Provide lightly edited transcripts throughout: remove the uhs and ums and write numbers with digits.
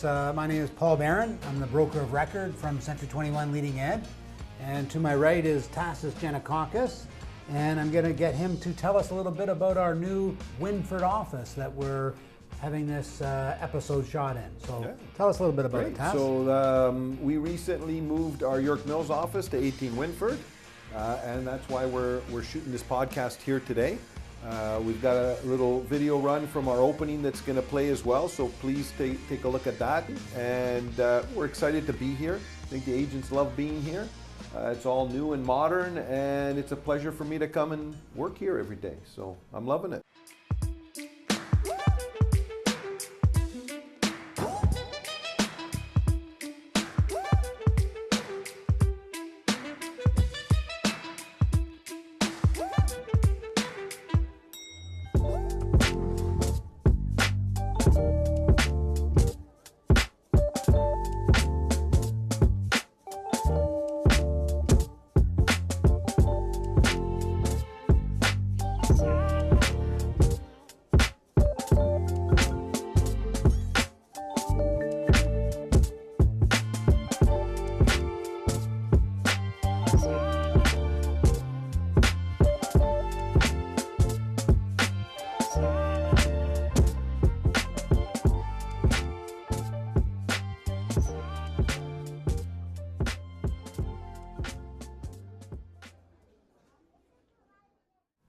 My name is Paul Barron. I'm the broker of record from Century 21 Leading Edge. And to my right is Tassis Janakakis. And I'm going to get him to tell us a little bit about our new Wynford office that we're having this episode shot in. So tell us a little bit about it, Tass. So we recently moved our York Mills office to 18 Wynford. And that's why we're shooting this podcast here today. We've got a little video run from our opening that's going to play as well, so please take a look at that. And we're excited to be here. I think the agents love being here. It's all new and modern, and it's a pleasure for me to come and work here every day. So I'm loving it.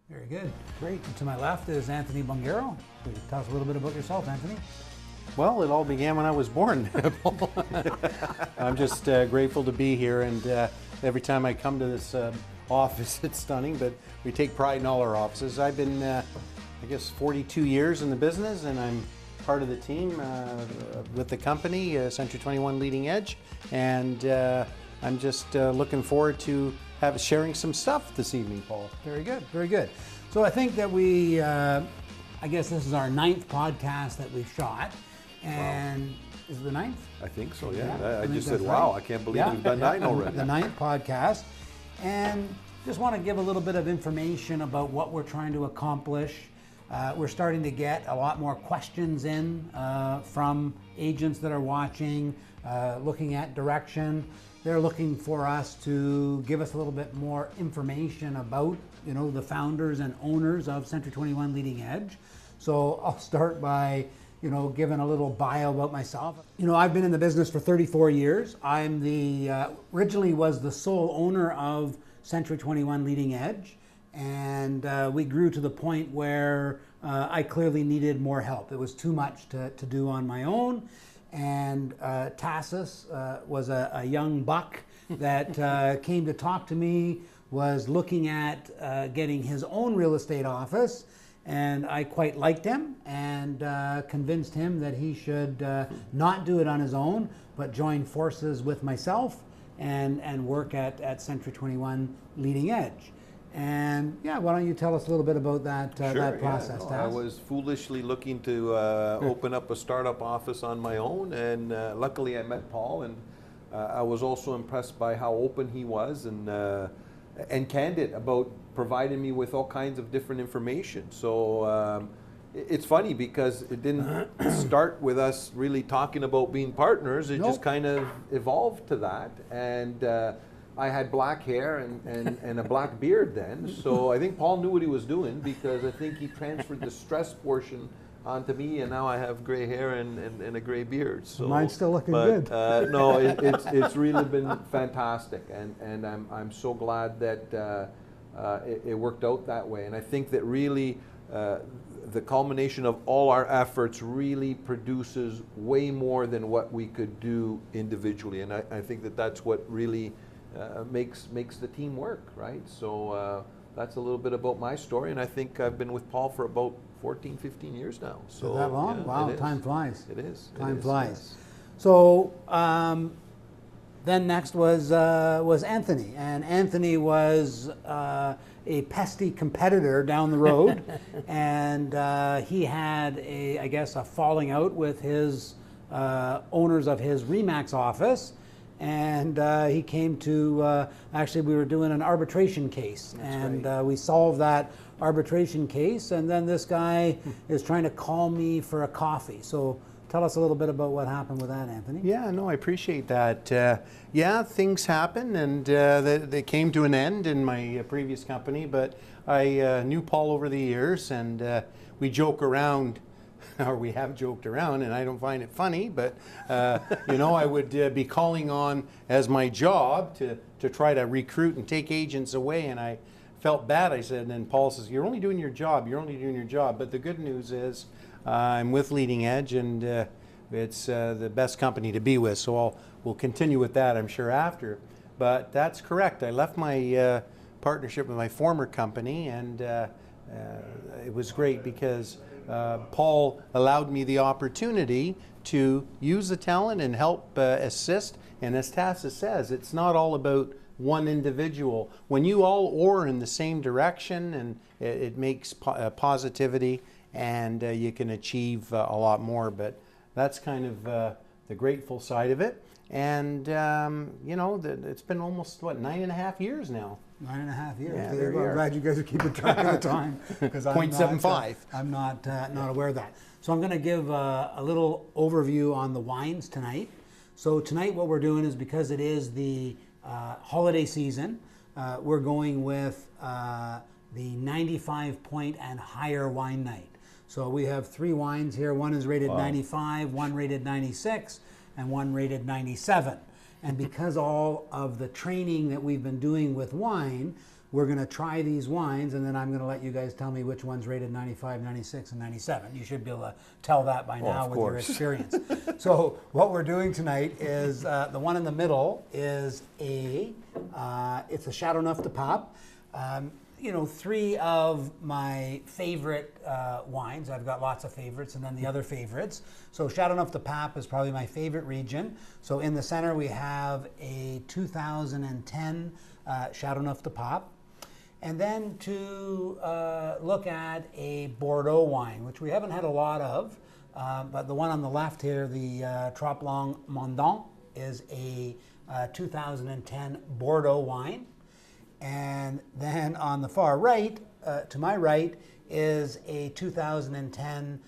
Very good. Great. And to my left is Anthony Bungaro. Could you tell us a little bit about yourself, Anthony? Well, it all began when I was born. I'm just grateful to be here, and every time I come to this office, it's stunning, but we take pride in all our offices. I've been, I guess, 42 years in the business, and I'm part of the team with the company, Century 21 Leading Edge, and I'm just looking forward to sharing some stuff this evening, Paul. Very good, very good. So I think that we, I guess this is our 9th podcast that we've shot. And wow. Is it the 9th? I think so, yeah. I just said, wow, I can't believe we've done 9 already. The 9th podcast. And just want to give a little bit of information about what we're trying to accomplish. We're starting to get a lot more questions in from agents that are watching, looking at direction. They're looking for us to give us a little bit more information about, you know, the founders and owners of Century 21 Leading Edge. So I'll start by, you know, giving a little bio about myself. You know, I've been in the business for 34 years. I'm originally was the sole owner of Century 21 Leading Edge. And we grew to the point where I clearly needed more help. It was too much to do on my own. And Tassis was a young buck that came to talk to me, was looking at getting his own real estate office, and I quite liked him and convinced him that he should not do it on his own, but join forces with myself and work at Century 21 Leading Edge. And yeah, why don't you tell us a little bit about that, that process, I was foolishly looking to open up a startup office on my own, and luckily I met Paul, and I was also impressed by how open he was and candid about providing me with all kinds of different information. So it's funny because it didn't start with us really talking about being partners. It just kind of evolved to that. And I had black hair and a black beard then, so I think Paul knew what he was doing, because I think he transferred the stress portion onto me, and now I have gray hair and a gray beard. So, mine's still looking good. No, it's really been fantastic, and I'm so glad that it worked out that way. And I think that really the culmination of all our efforts really produces way more than what we could do individually, and I think that that's what really makes the team work, right? So that's a little bit about my story, and I think I've been with Paul for about 14, 15 years now. So is that long? Yeah, wow, time flies. It is. Time flies. Yes. So then next was Anthony, and Anthony was a pesky competitor down the road, and he had I guess a falling out with his owners of his Remax office. And he came to, actually we were doing an arbitration case. That's and right. We solved that arbitration case, and then this guy is trying to call me for a coffee. So tell us a little bit about what happened with that, Anthony. Yeah, no, I appreciate that. Yeah, things happen, and they came to an end in my previous company, but I knew Paul over the years, and we joke around, or we have joked around, and I don't find it funny, but you know, I would be calling on as my job to try to recruit and take agents away, and I felt bad. I said, and then Paul says, "You're only doing your job. You're only doing your job." But the good news is, I'm with Leading Edge, and it's the best company to be with. So we'll continue with that, I'm sure, after. But that's correct. I left my partnership with my former company, and it was great because Paul allowed me the opportunity to use the talent and help assist. And as Tassa says, it's not all about one individual. When you all oar in the same direction, and it makes positivity, and you can achieve a lot more. But that's kind of the grateful side of it. And you know, it's been almost, what, 9.5 years now. 9.5 years. Yeah, There you go. I'm glad you guys are keeping track of the time. 0.75. I'm not aware of that. So I'm going to give a little overview on the wines tonight. So tonight what we're doing is, because it is the holiday season, we're going with the 95 point and higher wine night. So we have 3 wines here. One is rated 95, one rated 96, and one rated 97. And because all of the training that we've been doing with wine, we're going to try these wines, and then I'm going to let you guys tell me which one's rated 95, 96, and 97. You should be able to tell that by now with your experience. So what we're doing tonight is the one in the middle is it's a Chateauneuf de Pape. You know, 3 of my favorite wines. I've got lots of favorites, and then the other favorites. So Chateauneuf de Pape is probably my favorite region. So in the center we have a 2010 Chateauneuf de Pape. And then to look at a Bordeaux wine, which we haven't had a lot of, but the one on the left here, the Trop Long Mondant, is a 2010 Bordeaux wine. And then on the far right, to my right, is a 2010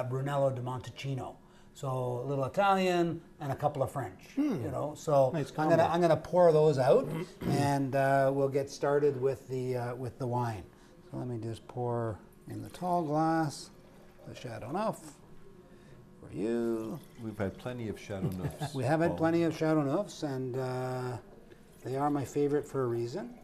Brunello di Montalcino. So a little Italian and a couple of French, you know. So nice I'm gonna pour those out, and we'll get started with the wine. So let me just pour in the tall glass the Chateauneuf for you. We've had plenty of Chateauneufs. We have had plenty of Chateauneufs, and they are my favorite for a reason.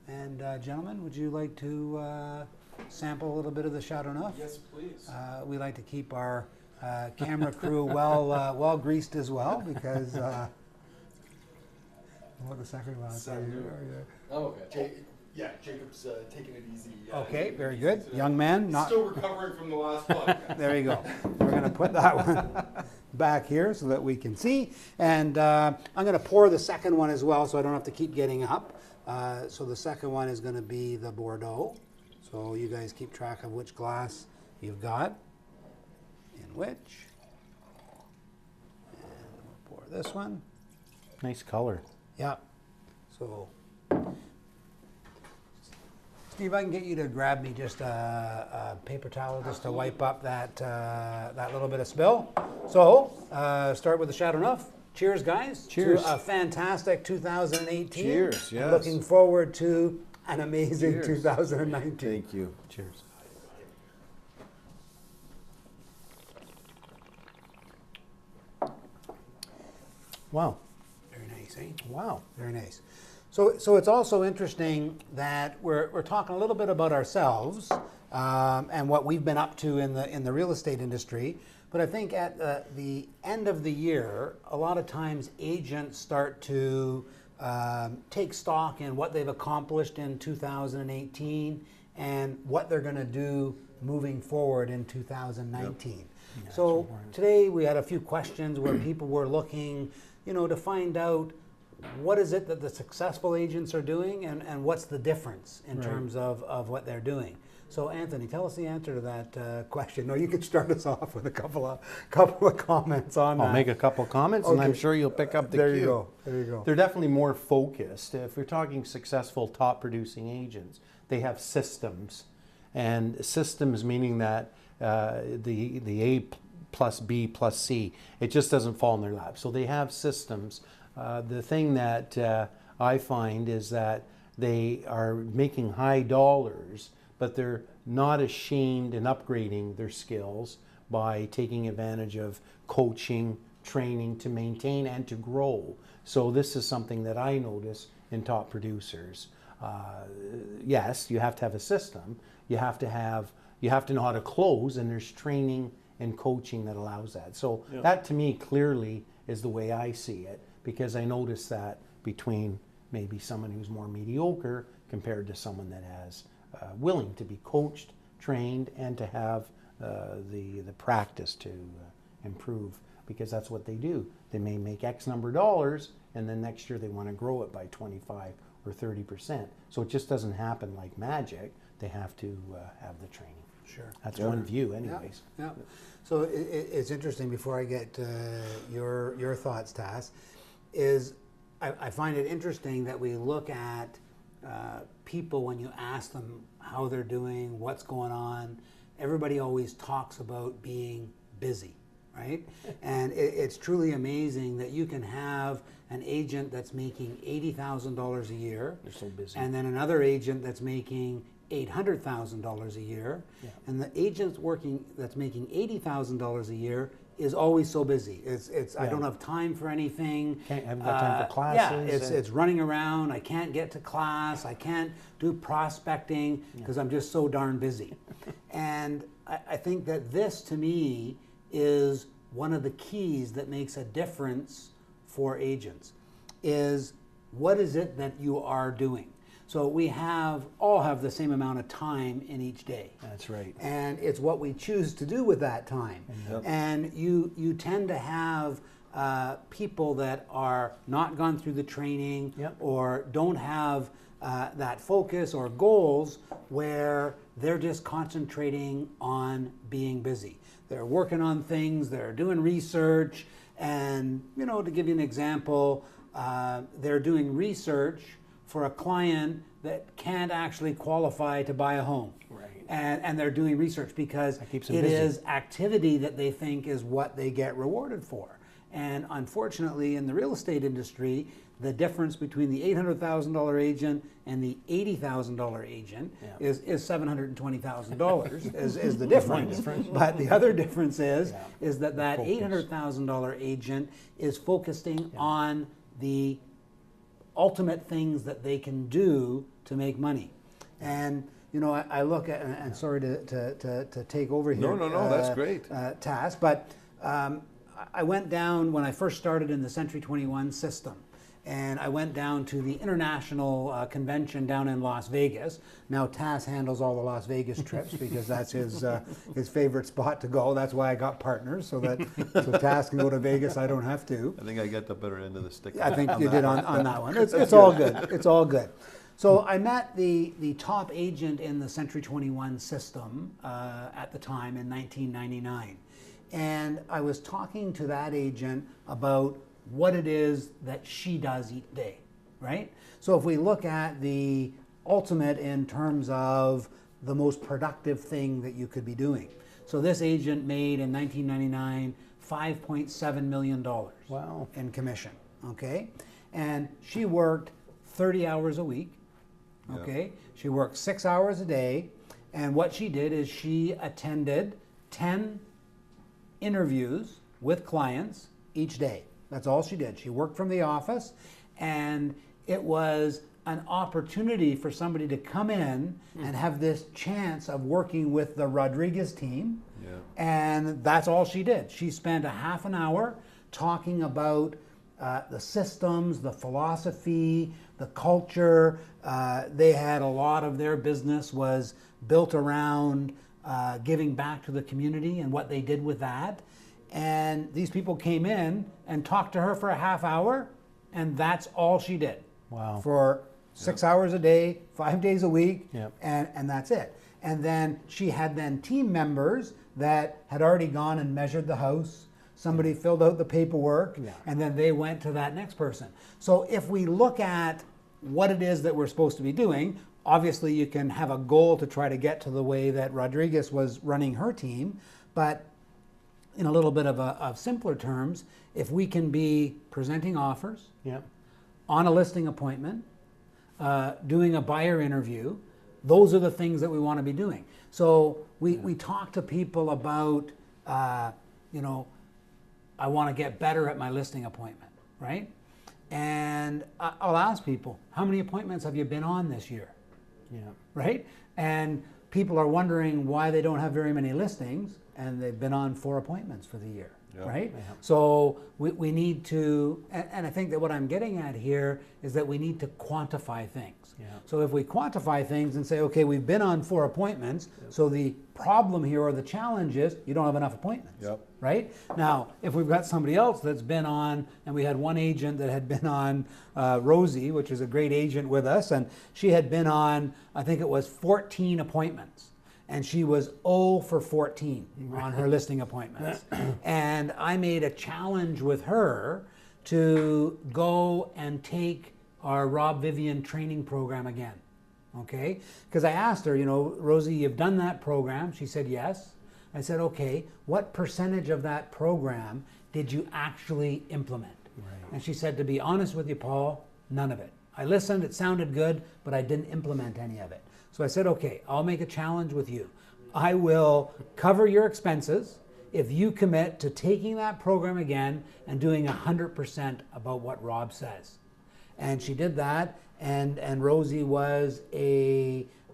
And gentlemen, would you like to sample a little bit of the Chateauneuf? Yes, please. We like to keep our camera crew well greased as well, because what the second one? Oh, okay. Jacob's taking it easy. Okay, very good. Young man, not still recovering from the last podcast. There you go. We're going to put that one back here so that we can see. And I'm going to pour the second one as well, so I don't have to keep getting up. So the second one is going to be the Bordeaux. So you guys keep track of which glass you've got in which. And we'll pour this one. Nice color. Yep. So, Steve, I can get you to grab me just a paper towel just to wipe up that little bit of spill. So, start with the Chateauneuf. Cheers, guys. Cheers. To a fantastic 2018. Cheers, yes. Looking forward to an amazing Cheers. 2019. Thank you. Cheers. Wow. Very nice, eh? Wow. Very nice. So it's also interesting that we're talking a little bit about ourselves and what we've been up to in the real estate industry. But I think at the end of the year, a lot of times agents start to take stock in what they've accomplished in 2018 and what they're going to do moving forward in 2019. Yep. Yeah, so today we had a few questions where people were looking, you know, to find out what is it that the successful agents are doing, and what's the difference in terms of what they're doing. So Anthony, tell us the answer to that question. No, you can start us off with a couple of comments on that. I'll make a couple of comments, and I'm sure you'll pick up the cue. There you go. There you go. They're definitely more focused. If we're talking successful top producing agents, they have systems, and systems meaning that the A plus B plus C. It just doesn't fall in their lap. So they have systems. The thing that I find is that they are making high dollars, but they're not ashamed in upgrading their skills by taking advantage of coaching, training to maintain and to grow. So this is something that I notice in top producers. Yes, you have to have a system. You have to know how to close, and there's training and coaching that allows that. So that to me clearly is the way I see it, because I notice that between maybe someone who's more mediocre compared to someone that has willing to be coached, trained, and to have the practice to improve, because that's what they do. They may make X number of dollars, and then next year they want to grow it by 25 or 30%. So it just doesn't happen like magic. They have to have the training. Sure. That's one view anyways. Yeah. So it's interesting, before I get your thoughts, Tass, is I find it interesting that we look at people when you ask them how they're doing, what's going on. Everybody always talks about being busy, right? And it's truly amazing that you can have an agent that's making $80,000 a year. They're so busy. And then another agent that's making $800,000 a year, and the agent that's making $80,000 a year is always so busy. I don't have time for anything. Haven't got time for classes. It's running around. I can't get to class. I can't do prospecting because I'm just so darn busy. And I think that this, to me, is one of the keys that makes a difference for agents. Is what is it that you are doing? So we all have the same amount of time in each day. That's right. And it's what we choose to do with that time. Yep. And you tend to have people that are not gone through the training or don't have that focus or goals, where they're just concentrating on being busy. They're working on things, they're doing research, and to give you an example, they're doing research for a client that can't actually qualify to buy a home. Right. And they're doing research because it is activity that they think is what they get rewarded for. And unfortunately, in the real estate industry, the difference between the $800,000 agent and the $80,000 agent is $720,000 is the difference. But the other difference is that $800,000 agent is focusing on the ultimate things that they can do to make money. And I look at, and sorry to take over here. No, that's great. Task, but I went down when I first started in the Century 21 system, and I went down to the international convention down in Las Vegas. Now Tass handles all the Las Vegas trips because that's his favorite spot to go. That's why I got partners, so Tass can go to Vegas. I don't have to. I think I got the better end of the stick. I think you did on that one. It's all good. It's all good. So I met the top agent in the Century 21 system at the time in 1999. And I was talking to that agent about what it is that she does each day, right? So if we look at the ultimate in terms of the most productive thing that you could be doing. So this agent made in 1999 $5.7 million in commission, okay? And she worked 30 hours a week, okay? She worked 6 hours a day, and what she did is she attended 10 interviews with clients each day. That's all she did. She worked from the office, and it was an opportunity for somebody to come in and have this chance of working with the Rodriguez team. And that's all she did. She spent a half an hour talking about the systems, the philosophy, the culture. They had a lot of their business was built around giving back to the community and what they did with that. And these people came in and talked to her for a half hour, and that's all she did. Wow. For 6 hours a day, 5 days a week, Yep. and that's it. And then she had team members that had already gone and measured the house. Somebody filled out the paperwork, and then they went to that next person. So if we look at what it is that we're supposed to be doing, obviously you can have a goal to try to get to the way that Rodriguez was running her team, but in a little bit of simpler terms, if we can be presenting offers, Yeah. on a listing appointment, doing a buyer interview, those are the things that we want to be doing. So we talk to people about, you know, I want to get better at my listing appointment, right? And I'll ask people, how many appointments have you been on this year? Yeah. Right? And people are wondering why they don't have very many listings, and they've been on 4 appointments for the year, right? Yeah. So we need to, and I think that what I'm getting at here is that we need to quantify things. Yeah. So if we quantify things and say, okay, we've been on 4 appointments, so the problem here or the challenge is you don't have enough appointments, Yep. right? Now, if we've got somebody else that's been on, and we had one agent that had been on, Rosie, which is a great agent with us, and she had been on, I think it was 14 appointments. And she was 0 for 14 on her listing appointments. And I made a challenge with her to go and take our Rob Vivian training program again, okay? Because I asked her, you know, Rosie, you've done that program? She said yes. I said, okay, what percentage of that program did you actually implement? Right. And she said, to be honest with you, Paul, none of it. I listened, it sounded good, but I didn't implement any of it. So I said, okay, I'll make a challenge with you. I will cover your expenses if you commit to taking that program again and doing 100% about what Rob says. And she did that, and Rosie was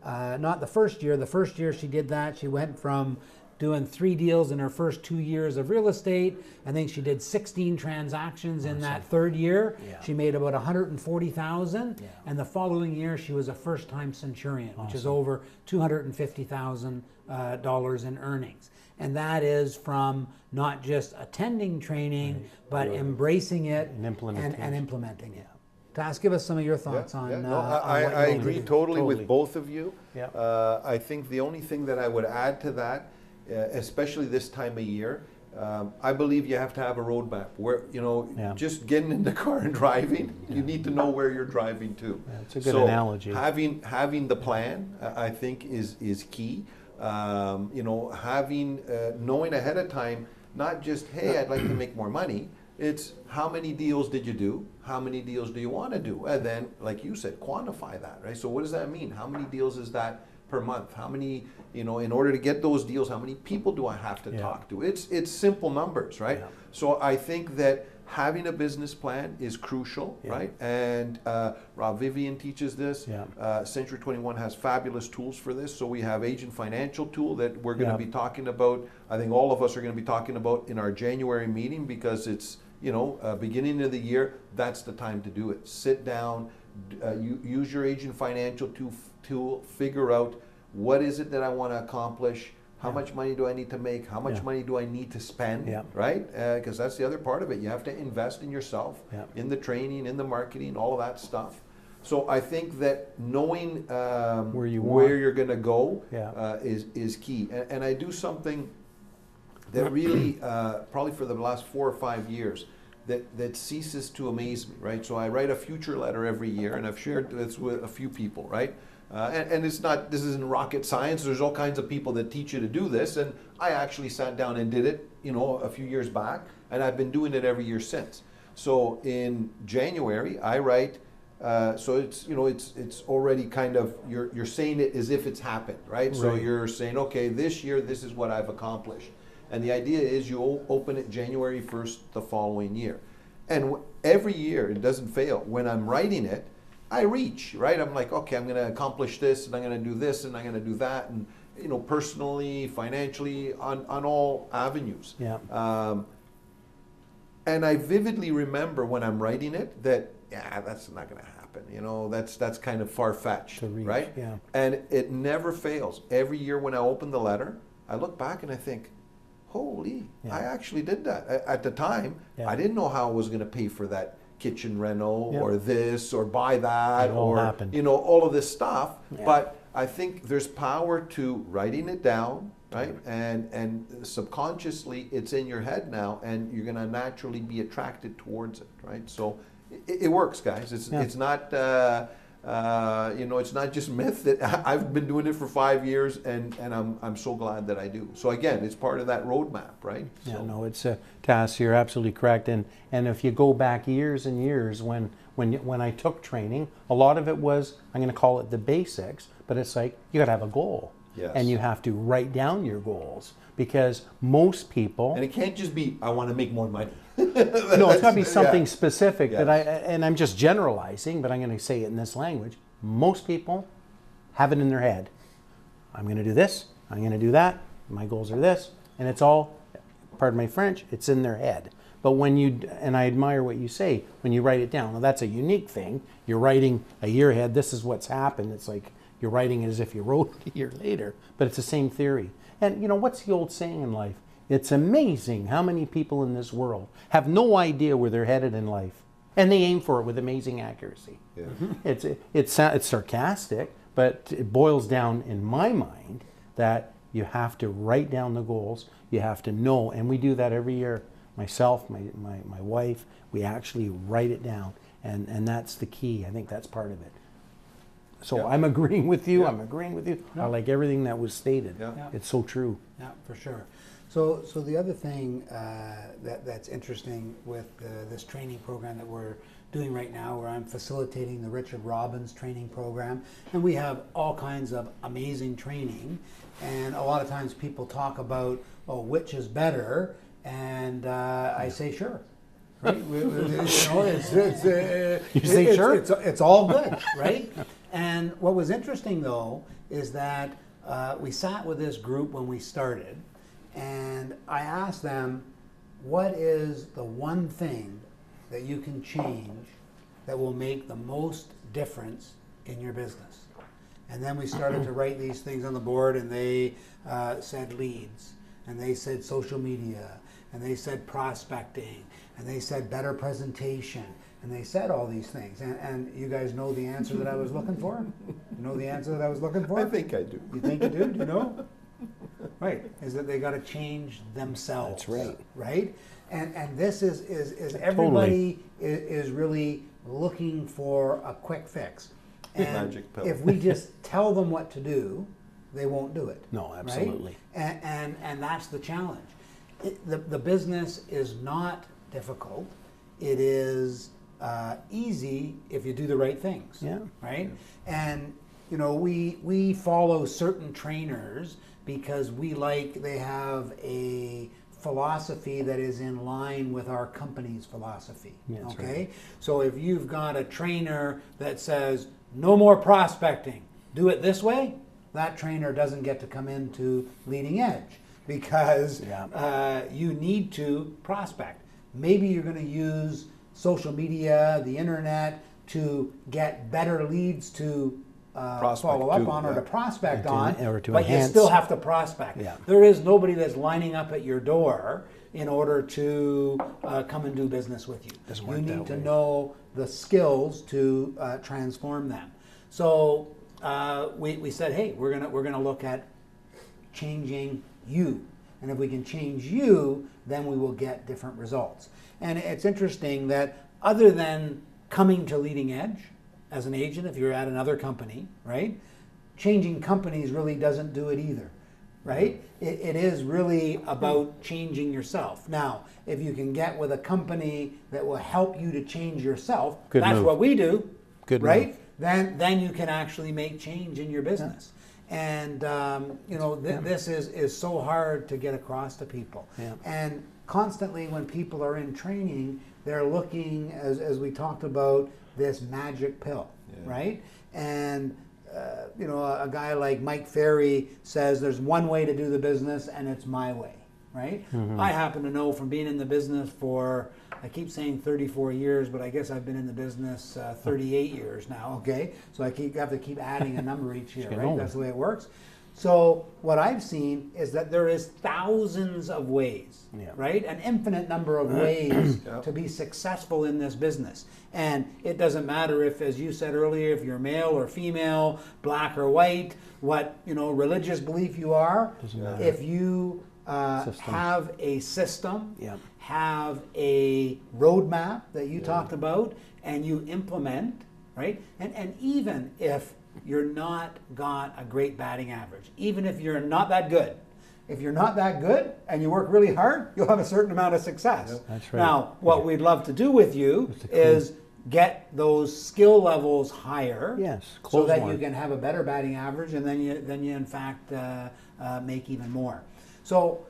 not the first year. The first year she did that, she went from doing 3 deals in her first 2 years of real estate. I think she did 16 transactions in that third year. Yeah. She made about 140,000, Yeah. and the following year she was a first-time centurion, which is over $250,000 in earnings. And that is from not just attending training, but embracing it And implementing it. Tas, give us some of your thoughts on. No, on what I you want to agree do. totally Totally. with both of you. Yeah. I think the only thing that I would add to that, especially this time of year, I believe you have to have a roadmap where, you know, Yeah. just getting in the car and driving, you need to know where you're driving to. Yeah, it's a good analogy. Having the plan, I think, is key. You know, knowing ahead of time, not just, hey, I'd like to make more money. It's how many deals did you do? How many deals do you want to do? And then, like you said, quantify that, right? So what does that mean? How many deals is that per month? How many, you know, in order to get those deals, how many people do I have to talk to? It's simple numbers, right? Yeah. So I think that having a business plan is crucial, right? And Rob Vivian teaches this. Yeah. Century 21 has fabulous tools for this. So we have Agent Financial tool that we're going to be talking about. I think all of us are going to be talking about in our January meeting, because it's, you know, beginning of the year, that's the time to do it. Sit down, use your Agent Financial tool, figure out what is it that I want to accomplish, how much money do I need to make, how much money do I need to spend, right? Because that's the other part of it. You have to invest in yourself, in the training, in the marketing, all of that stuff. So I think that knowing where you're going to go is key. And I do something that really, probably for the last 4 or 5 years, that ceases to amaze me, right? So I write a future letter every year, and I've shared this with a few people, right? And it's not, this isn't rocket science. There's all kinds of people that teach you to do this, and I actually sat down and did it, you know, a few years back, and I've been doing it every year since. So in January, I write. So it's, you know, it's already kind of, you're saying it as if it's happened, right? So you're saying, okay, this year this is what I've accomplished. And the idea is you open it January 1st the following year. And every year, it doesn't fail, when I'm writing it, I reach, right? I'm like, okay, I'm going to accomplish this, and I'm going to do this, and I'm going to do that, and, you know, personally, financially, on all avenues. Yeah. And I vividly remember when I'm writing it that, yeah, that's not going to happen. You know, that's kind of far-fetched, right? Yeah. And it never fails. Every year when I open the letter, I look back and I think, holy, I actually did that. At the time, I didn't know how I was going to pay for that kitchen rental or this or buy that or, you know, all of this stuff. But I think there's power to writing it down, right? And subconsciously it's in your head now, and you're going to naturally be attracted towards it, right? So it works, guys. It's not It's not just myth. That I've been doing it for 5 years, and I'm so glad that I do. So again, it's part of that roadmap, right? Yeah, So, no, it's a task. You're absolutely correct. And if you go back years and years, when I took training, a lot of it was, I'm going to call it the basics, but it's like you got to have a goal, Yes. and you have to write down your goals, because most people. and it can't just be, I want to make more money. No, it's got to be something Yeah. specific that Yes. and I'm just generalizing, but I'm going to say it in this language. Most people have it in their head. I'm going to do this, I'm going to do that, my goals are this, and it's all, pardon my French, it's in their head. But and I admire what you say, when you write it down. Now that's a unique thing. You're writing a year ahead, this is what's happened. It's like you're writing it as if you wrote it a year later, but it's the same theory. And what's the old saying in life? It's amazing how many people in this world have no idea where they're headed in life, and they aim for it with amazing accuracy. Yeah. It's sarcastic, but it boils down in my mind that you have to write down the goals. You have to know, and we do that every year. Myself, my wife, we actually write it down, and that's the key. I think that's part of it. So Yeah. I'm agreeing with you. Yeah. I'm agreeing with you. Yeah. I like everything that was stated. Yeah. Yeah. It's so true. Yeah, for sure. So the other thing that's interesting with this training program that we're doing right now, where I'm facilitating the Richard Robbins training program, and we have all kinds of amazing training, and a lot of times people talk about, oh, which is better, and I say sure. Right? It's all good, right? And what was interesting though is that we sat with this group when we started, and I asked them, what is the one thing that you can change that will make the most difference in your business? And then we started to write these things on the board, and they said leads, and they said social media, and they said prospecting, and they said better presentation, and they said all these things. And you guys know the answer that I was looking for? You know the answer that I was looking for? I think I do. You think you do? Do you know? Right. Is that they got to change themselves. That's right. Right? And this is everybody is really looking for a quick fix. And Magic pill. if we just tell them what to do, they won't do it. No, right? absolutely. And that's the challenge. The business is not difficult. It is easy if you do the right things. Yeah. Right? And we follow certain trainers because they have a philosophy that is in line with our company's philosophy. Yeah, that's okay? right. So if you've got a trainer that says no more prospecting, do it this way, that trainer doesn't get to come into Leading Edge, because you need to prospect. Maybe you're going to use social media, the internet, to get better leads to follow up on, or to prospect on, but you still have to prospect. Yeah. There is nobody that's lining up at your door in order to come and do business with you. You need to know the skills to transform them. So we said, hey, we're gonna look at changing you, and if we can change you, then we will get different results. And it's interesting that other than coming to Leading Edge as an agent, if you're at another company, right? Changing companies really doesn't do it either, right? It is really about changing yourself. Now, if you can get with a company that will help you to change yourself, that's what we do, right? Then you can actually make change in your business. And this is so hard to get across to people. Yeah. And constantly when people are in training, they're looking, as we talked about, this magic pill, right? And a guy like Mike Ferry says there's one way to do the business, and it's my way, right? Mm-hmm. I happen to know from being in the business for, I keep saying 34 years, but I guess I've been in the business 38 years now, okay? So I have to keep adding a number each year, right? That's the way it works. So what I've seen is that there is thousands of ways, right? An infinite number of ways to be successful in this business. And it doesn't matter if, as you said earlier, if you're male or female, black or white, what religious belief you are. If you have a system, have a roadmap that you talked about, and you implement, right? And even if you're not got a great batting average, even if you're not that good, if you're not that good and you work really hard, you'll have a certain amount of success. Yep. That's right. Now, what we'd love to do with you is get those skill levels higher, Yes, so close that more. you can have a better batting average, and then you in fact make even more. So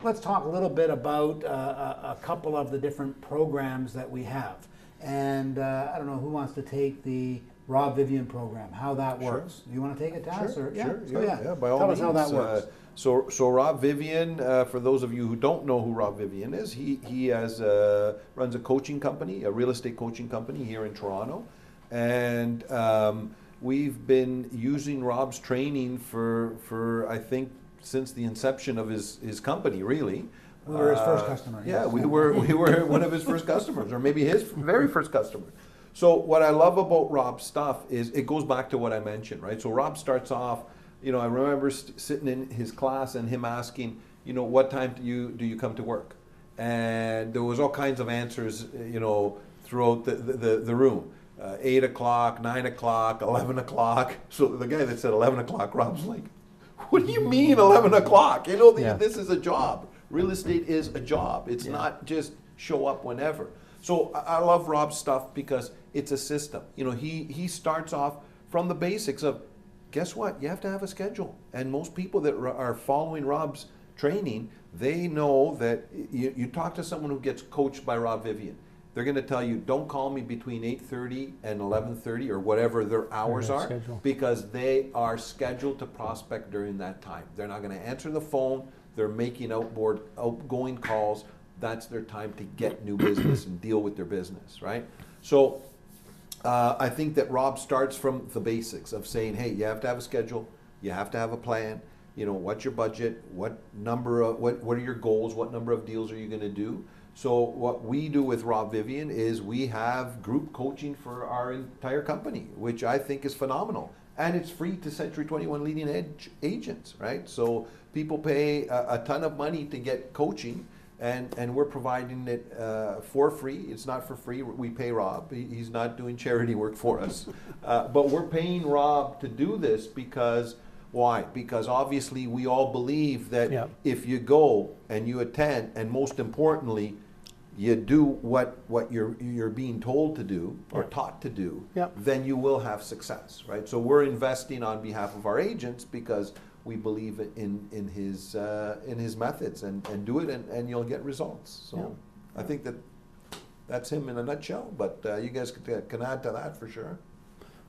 let's talk a little bit about a couple of the different programs that we have. And I don't know who wants to take the Rob Vivian program, how that works. Do you want to take it, Tas? Sure, or? Yeah? sure. So, Yeah, by all Tell means. us how that works. So Rob Vivian, for those of you who don't know who Rob Vivian is, he has runs a coaching company, a real estate coaching company here in Toronto, and we've been using Rob's training for I think since the inception of his company, really. We were his first customer. Yeah, yes. we were one of his first customers, or maybe his very first customer. So what I love about Rob's stuff is it goes back to what I mentioned, right? So Rob starts off, you know, I remember sitting in his class and him asking, you know, what time do you come to work? And there was all kinds of answers, you know, throughout the room. 8 o'clock, 9 o'clock, 11 o'clock. So the guy that said 11 o'clock, Rob's like, what do you mean 11 o'clock? You know, this is a job. Real estate is a job. It's not just show up whenever. So I love Rob's stuff because it's a system. You know, he starts off from the basics of, guess what? You have to have a schedule. And most people that are following Rob's training, they know that you talk to someone who gets coached by Rob Vivian. They're going to tell you, don't call me between 8:30 and 11:30 or whatever their hours are, because they are scheduled to prospect during that time. They're not going to answer the phone. They're making outgoing calls. That's their time to get new business and deal with their business, right? So I think that Rob starts from the basics of saying, hey, you have to have a schedule, you have to have a plan. You know, what's your budget? What are your goals? What number of deals are you going to do? So what we do with Rob Vivian is we have group coaching for our entire company, which I think is phenomenal. And it's free to Century 21 leading edge agents, right? So people pay a ton of money to get coaching, and we're providing it for free. It's not for free. We pay Rob. He's not doing charity work for us. But we're paying Rob to do this because, why? Because obviously we all believe that if you go and you attend, and most importantly, you do what you're being told to do or taught to do, then you will have success, right? So we're investing on behalf of our agents because we believe in his methods and do it, and you'll get results. So I think that's him in a nutshell. But you guys can add to that for sure.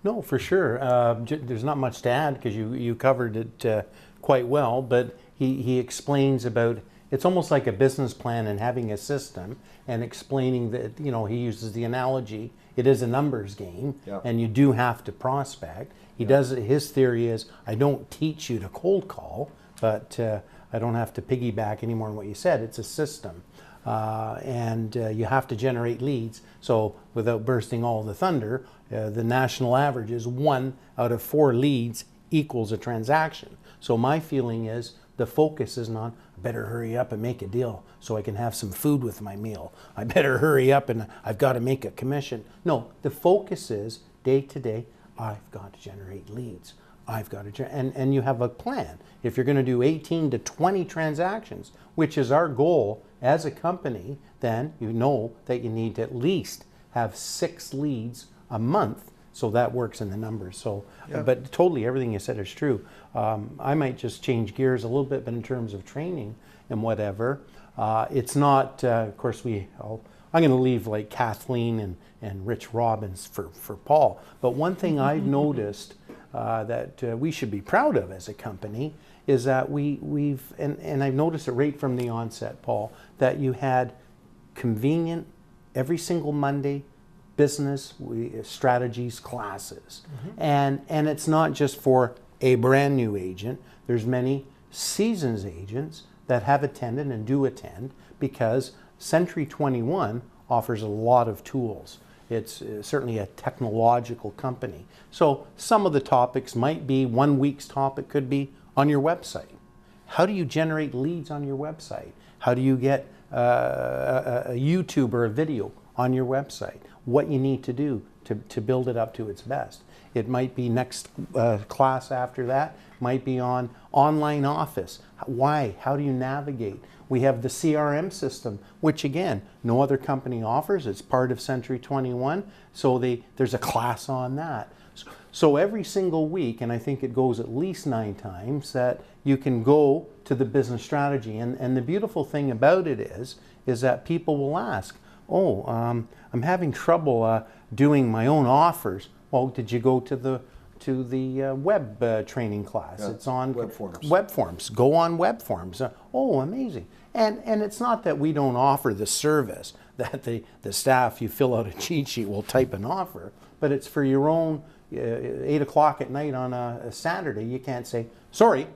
No, for sure. There's not much to add because you covered it quite well. But he explains about, it's almost like a business plan and having a system, and explaining that, you know, he uses the analogy, it is a numbers game, and you do have to prospect. He does, his theory is, I don't teach you to cold call, but I don't have to piggyback anymore on what you said. It's a system. And you have to generate leads. So without bursting all the thunder, the national average is 1 out of 4 leads equals a transaction. So my feeling is the focus is not, I better hurry up and make a deal so I can have some food with my meal. I better hurry up and I've got to make a commission. No, the focus is day to day, I've got to generate leads. I've got to, and you have a plan. If you're going to do 18 to 20 transactions, which is our goal as a company, then you know that you need to at least have 6 leads a month. So that works in the numbers. So, but totally everything you said is true. I might just change gears a little bit, but in terms of training and whatever, it's not, of course, I'm going to leave like Kathleen and Rich Robbins for Paul. But one thing I've noticed that we should be proud of as a company is that we've, and I've noticed it right from the onset, Paul, that you had convenient every single Monday business strategies classes. And it's not just for a brand new agent. There's many seasoned agents that have attended and do attend because Century 21 offers a lot of tools. It's certainly a technological company. So some of the topics might be, 1 week's topic could be on your website. How do you generate leads on your website? How do you get a YouTube or a video on your website, what you need to do to build it up to its best. It might be next class after that, might be on online office. Why? How do you navigate? We have the CRM system, which again, no other company offers. It's part of Century 21, so there's a class on that. So every single week, and I think it goes at least 9 times, that you can go to the business strategy. And the beautiful thing about it is that people will ask, I'm having trouble doing my own offers. Well, did you go to the web training class? Yeah, It's on web forms. Web forms. Go on web forms. Amazing. And it's not that we don't offer the service that the staff, you fill out a cheat sheet, will type an offer, but it's for your own 8 o'clock at night on a Saturday. You can't say, sorry,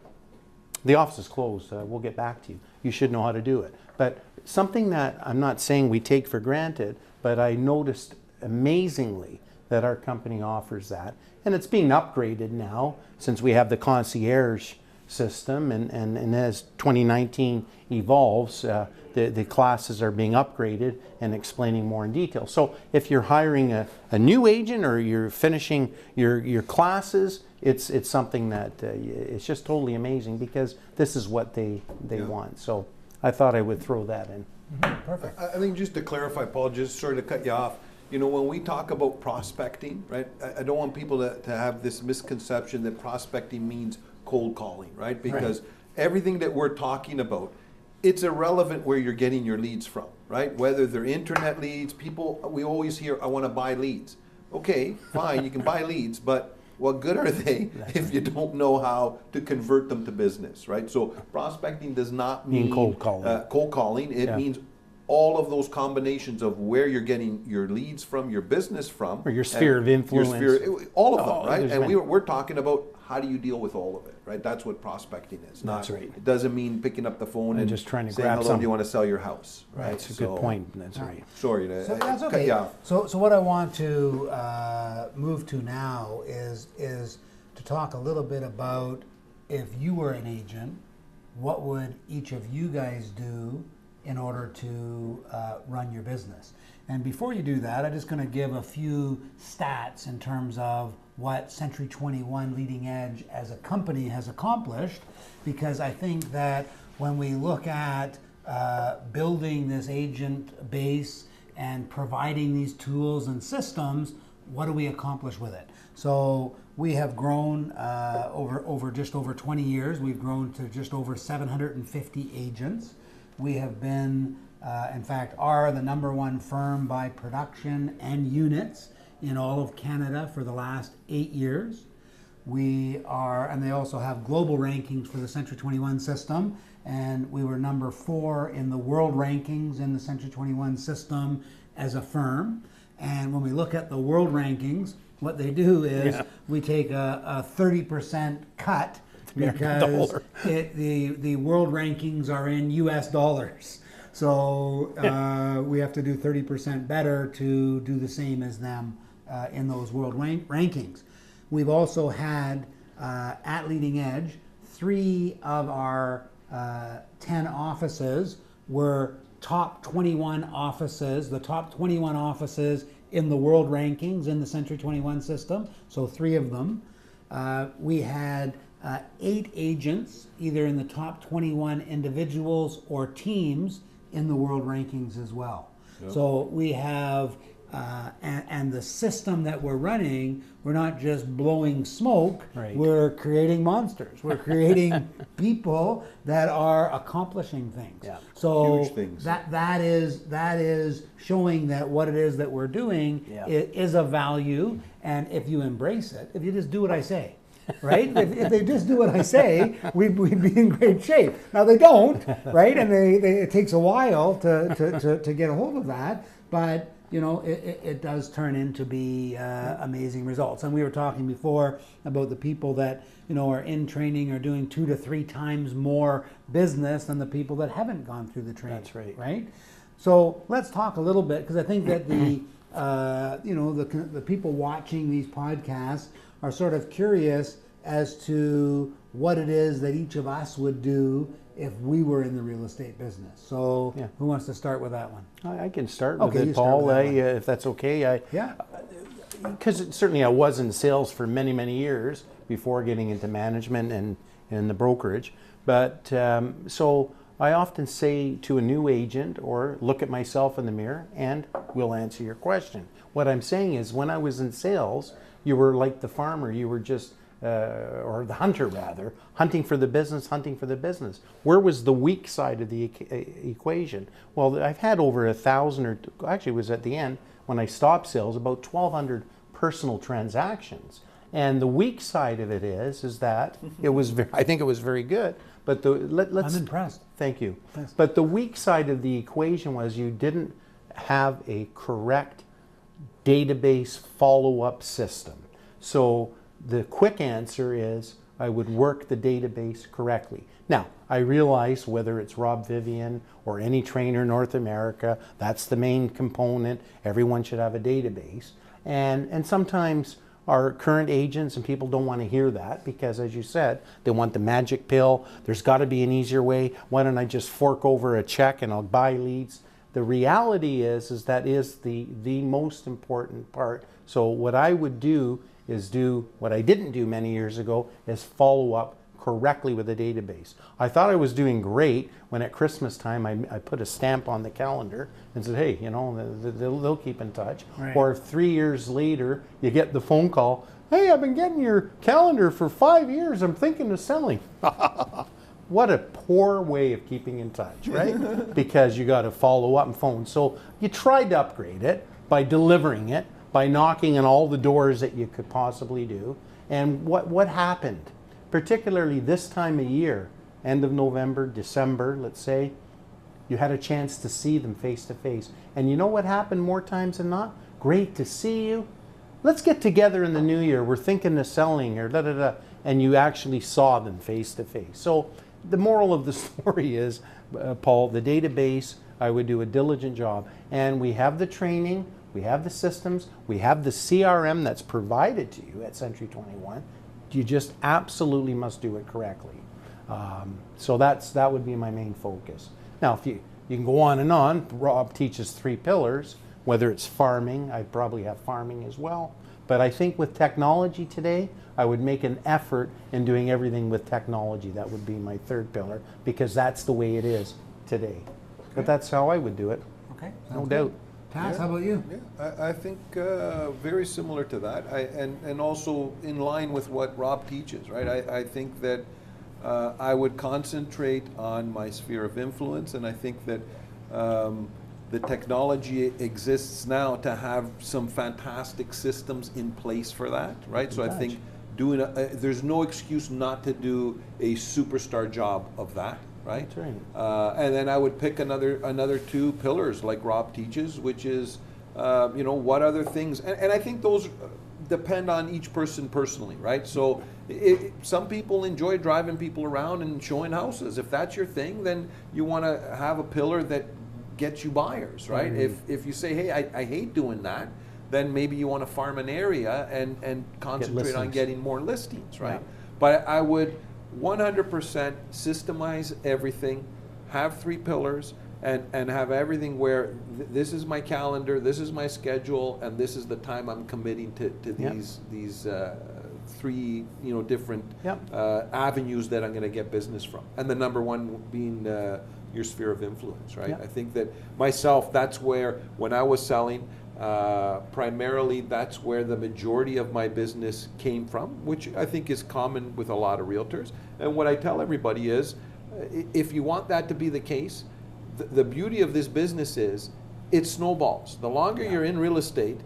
the office is closed. We'll get back to you. You should know how to do it. But something that I'm not saying we take for granted, but I noticed amazingly that our company offers that. And it's being upgraded now since we have the concierge system, and as 2019 evolves, the classes are being upgraded and explaining more in detail. So if you're hiring a new agent or you're finishing your classes, it's something that it's just totally amazing, because this is what they want. So I thought I would throw that in. Perfect. I think just to clarify, Paul, just sort of cut you off, when we talk about prospecting, right, I don't want people to have this misconception that prospecting means cold calling, right? Because everything that we're talking about, it's irrelevant where you're getting your leads from, right? Whether they're internet leads, we always hear, I want to buy leads. Okay, fine, you can buy leads, but what good are they if you don't know how to convert them to business, right? So prospecting does not mean cold calling. Cold calling. It means all of those combinations of where you're getting your leads from, your business from, or your sphere of influence, all of them, right? And we're talking about how do you deal with all of it, right? That's what prospecting is. That's right. It doesn't mean picking up the phone and just trying to saying, grab hello, some. do you want to sell your house, right? That's a good point. That's right. Sorry So to that's cut okay. you off. So what I want to move to now is to talk a little bit about, if you were an agent, what would each of you guys do in order to run your business? And before you do that, I'm just going to give a few stats in terms of what Century 21 Leading Edge as a company has accomplished, because I think that when we look at building this agent base and providing these tools and systems, what do we accomplish with it? So we have grown over just over 20 years. We've grown to just over 750 agents. We have been, in fact, are the #1 firm by production and units in all of Canada for the last 8 years. We are, and they also have global rankings for the Century 21 system, and we were #4 in the world rankings in the Century 21 system as a firm. And when we look at the world rankings, what they do is we take a 30% cut, because the world rankings are in US dollars. So we have to do 30% better to do the same as them in those world rankings. We've also had, at Leading Edge, 3 of our 10 offices were top 21 offices, the top 21 offices in the world rankings in the Century 21 system, so 3 of them. We had 8 agents, either in the top 21 individuals or teams in the world rankings as well. Yep. So we have, and the system that we're running, we're not just blowing smoke, we're creating monsters. We're creating people that are accomplishing things. Yeah. So huge things. That is showing that what it is that we're doing is of value, and if you embrace it, if you just do what I say, right? if they just do what I say, we'd be in great shape. Now they don't, right? And it takes a while to get a hold of that, but it does turn into be amazing results. And we were talking before about the people that are in training are doing 2 to 3 times more business than the people that haven't gone through the training. That's right. Right. So let's talk a little bit, because I think that the people watching these podcasts are sort of curious as to what it is that each of us would do if we were in the real estate business. So Yeah. who wants to start with that one? I can start with Okay, you it, start Paul, with that one. if that's okay. Yeah. Because certainly I was in sales for many, many years before getting into management and the brokerage. But so I often say to a new agent, or look at myself in the mirror and we'll answer your question. What I'm saying is, when I was in sales, you were like the farmer. You were just, or the hunter rather, hunting for the business, hunting for the business. Where was the weak side of the equation? Well, I've had over 1,000, or actually it was at the end, when I stopped sales, about 1,200 personal transactions. And the weak side of it is that it was, I think it was very good, but let's. I'm impressed. Thank you. Thanks. But the weak side of the equation was you didn't have a correct database follow-up system. So the quick answer is I would work the database correctly. Now, I realize whether it's Rob Vivian or any trainer in North America, that's the main component. Everyone should have a database. And sometimes our current agents and people don't want to hear that because, as you said, they want the magic pill. There's got to be an easier way. Why don't I just fork over a check and I'll buy leads? The reality is that is the most important part. So what I would do is do what I didn't do many years ago, is follow up correctly with a database. I thought I was doing great when at Christmas time I put a stamp on the calendar and said, hey, you know, they'll keep in touch. Right. Or 3 years later, you get the phone call, hey, I've been getting your calendar for 5 years. I'm thinking of selling. What a poor way of keeping in touch, right? Because you got to follow up and phone. So you tried to upgrade it by delivering it, by knocking on all the doors that you could possibly do. And what happened? Particularly this time of year, end of November, December, let's say, you had a chance to see them face to face. And you know what happened more times than not? Great to see you. Let's get together in the new year. We're thinking of selling or da-da-da. And you actually saw them face to face. So the moral of the story is, Paul, the database, I would do a diligent job. And we have the training, we have the systems, we have the CRM that's provided to you at Century 21. You just absolutely must do it correctly. So that would be my main focus. Now, if you can go on and on. Rob teaches 3 pillars, whether it's farming, I probably have farming as well. But I think with technology today, I would make an effort in doing everything with technology. That would be my 3rd pillar, because that's the way it is today. Okay. But that's how I would do it. Okay. No doubt. Taz, how about you? Yeah, I think very similar to that, and also in line with what Rob teaches, right? I think that I would concentrate on my sphere of influence, and I think that the technology exists now to have some fantastic systems in place for that, right? So I think doing there's no excuse not to do a superstar job of that. Right? That's right. And then I would pick another 2 pillars like Rob teaches, which is, you know, what other things, and I think those depend on each person personally, right? So some people enjoy driving people around and showing houses. If that's your thing, then you want to have a pillar that gets you buyers, right? Mm-hmm. If you say, hey, I hate doing that, then maybe you want to farm an area and concentrate on getting more listings, right? Yeah. But I would 100% systemize everything, have 3 pillars, and have everything where this is my calendar, this is my schedule, and this is the time I'm committing to these 3 different avenues that I'm going to get business from. And the number one being your sphere of influence, right? Yeah. I think that myself, that's where when I was selling. Primarily, that's where the majority of my business came from, which I think is common with a lot of realtors. And what I tell everybody is, if you want that to be the case, the beauty of this business is it snowballs. The longer you're in real estate,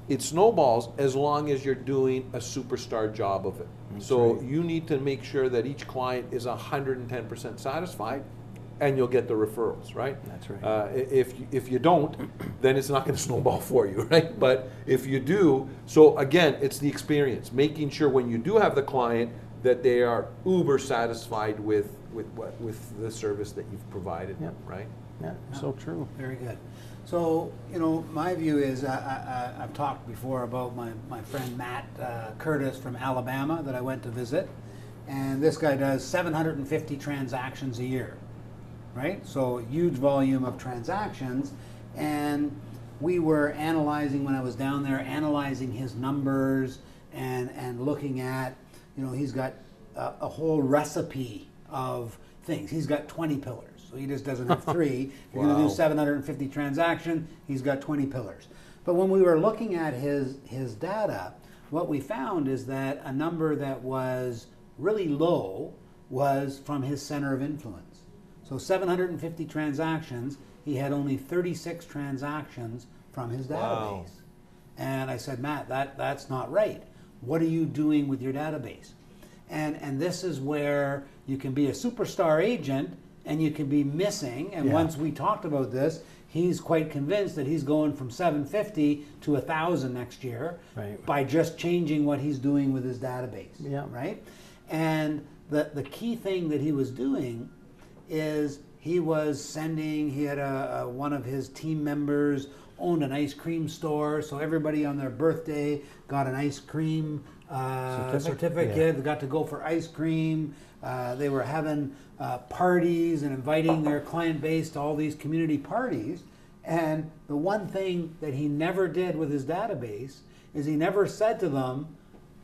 it snowballs as long as you're doing a superstar job of it. So you need to make sure that each client is 110% satisfied, and you'll get the referrals, right? That's right. If you don't, then it's not going to snowball for you, right? But if you do, so again, it's the experience, making sure when you do have the client that they are uber satisfied with the service that you've provided, right? Yeah, so true. Very good. So, you know, my view is I've talked before about my friend Matt Curtis from Alabama that I went to visit. and this guy does 750 transactions a year, right? So huge volume of transactions, and we were analyzing, when I was down there, analyzing his numbers and looking at, you know, he's got a whole recipe of things. He's got 20 pillars, so he just doesn't have three. If you're going to do 750 transactions, he's got 20 pillars. But when we were looking at his data, what we found is that a number that was really low was from his center of influence. So 750 transactions, he had only 36 transactions from his database. And I said, Matt, that's not right. What are you doing with your database? And this is where you can be a superstar agent and you can be missing. And once we talked about this, he's quite convinced that he's going from 750 to 1,000 next year by just changing what he's doing with his database. Right? And the key thing that he was doing is he was sending, he had one of his team members owned an ice cream store, so everybody on their birthday got an ice cream certificate. They got to go for ice cream. They were having parties and inviting their client base to all these community parties. And the one thing that he never did with his database is he never said to them,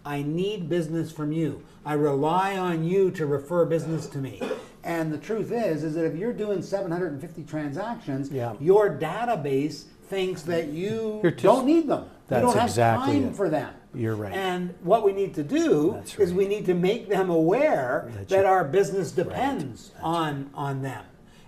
I need business from you. I rely on you to refer business to me. And the truth is that if you're doing 750 transactions, your database thinks that you don't need them. You don't have time for them. You're right. And what we need to do is we need to make them aware that our business depends on them.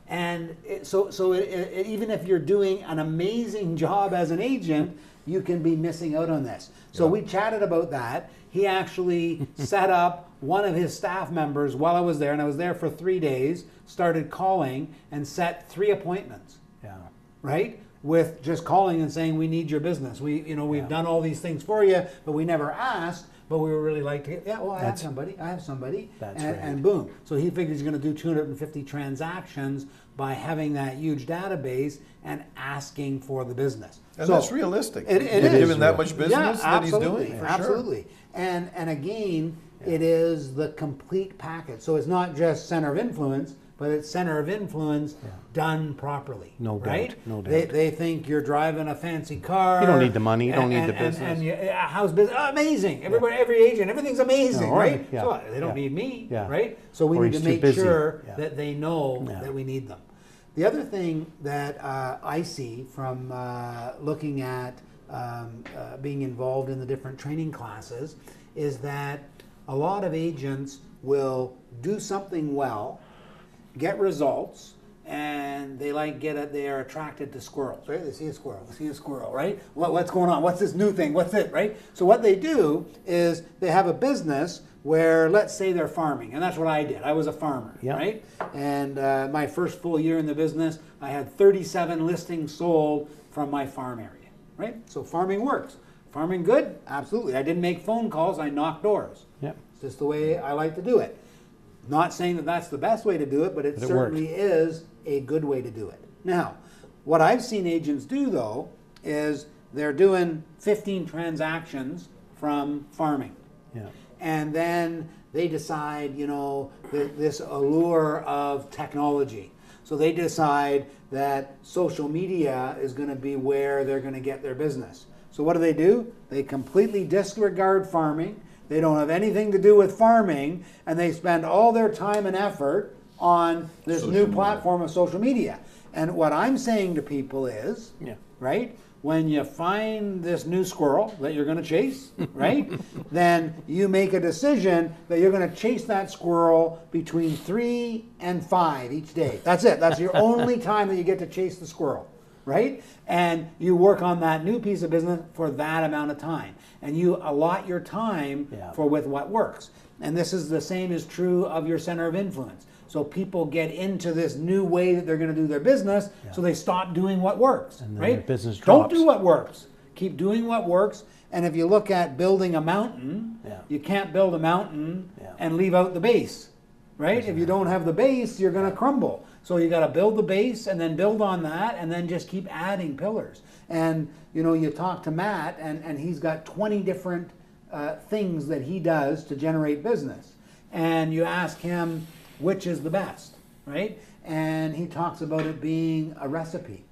And even if you're doing an amazing job as an agent, you can be missing out on this. So we chatted about that. He actually set up one of his staff members while I was there, and I was there for 3 days, started calling and set 3 appointments. Right? With just calling and saying, we need your business. We've done all these things for you, but we never asked, but we would really like to get, I have somebody. And boom. So he figured he's going to do 250 transactions by having that huge database and asking for the business. And that's realistic. It is. Given that much business that he's doing. Absolutely. And again, it is the complete package. So it's not just center of influence, but it's center of influence done properly. No doubt. Right? No doubt. They think you're driving a fancy car. You don't need the money. You don't need the business. How's business? Oh, amazing. Everybody, every agent, everything's amazing, right? So they don't need me, right? So we need to make sure that they know that we need them. The other thing that I see from looking at being involved in the different training classes is that a lot of agents will do something well, get results, and they are attracted to squirrels, right? They see a squirrel, right? What's going on? What's this new thing? What's it, right? So what they do is they have a business where, let's say they're farming, and that's what I did. I was a farmer, right? And my first full year in the business, I had 37 listings sold from my farm area, right? So farming works. Farming good? Absolutely. I didn't make phone calls, I knocked doors. It's just the way I like to do it. Not saying that that's the best way to do it, but it certainly is a good way to do it. Now, what I've seen agents do, though, is they're doing 15 transactions from farming. And then they decide, this allure of technology. So they decide that social media is going to be where they're going to get their business. So what do? They completely disregard farming. They don't have anything to do with farming, and they spend all their time and effort on this new platform of social media. And what I'm saying to people is, right, when you find this new squirrel that you're going to chase, right, then you make a decision that you're going to chase that squirrel between 3 and 5 each day. That's it. That's your only time that you get to chase the squirrel, right? And you work on that new piece of business for that amount of time. And you allot your time with what works. And this is the same is true of your center of influence. So people get into this new way that they're going to do their business, so they stop doing what works, and then right? their business drops. Don't do what works. Keep doing what works. And if you look at building a mountain, you can't build a mountain and leave out the base, right? If you don't have the base, you're going to crumble. So you got to build the base and then build on that and then just keep adding pillars. And you talk to Matt and he's got 20 different things that he does to generate business. and you ask him which is the best, right? And he talks about it being a recipe.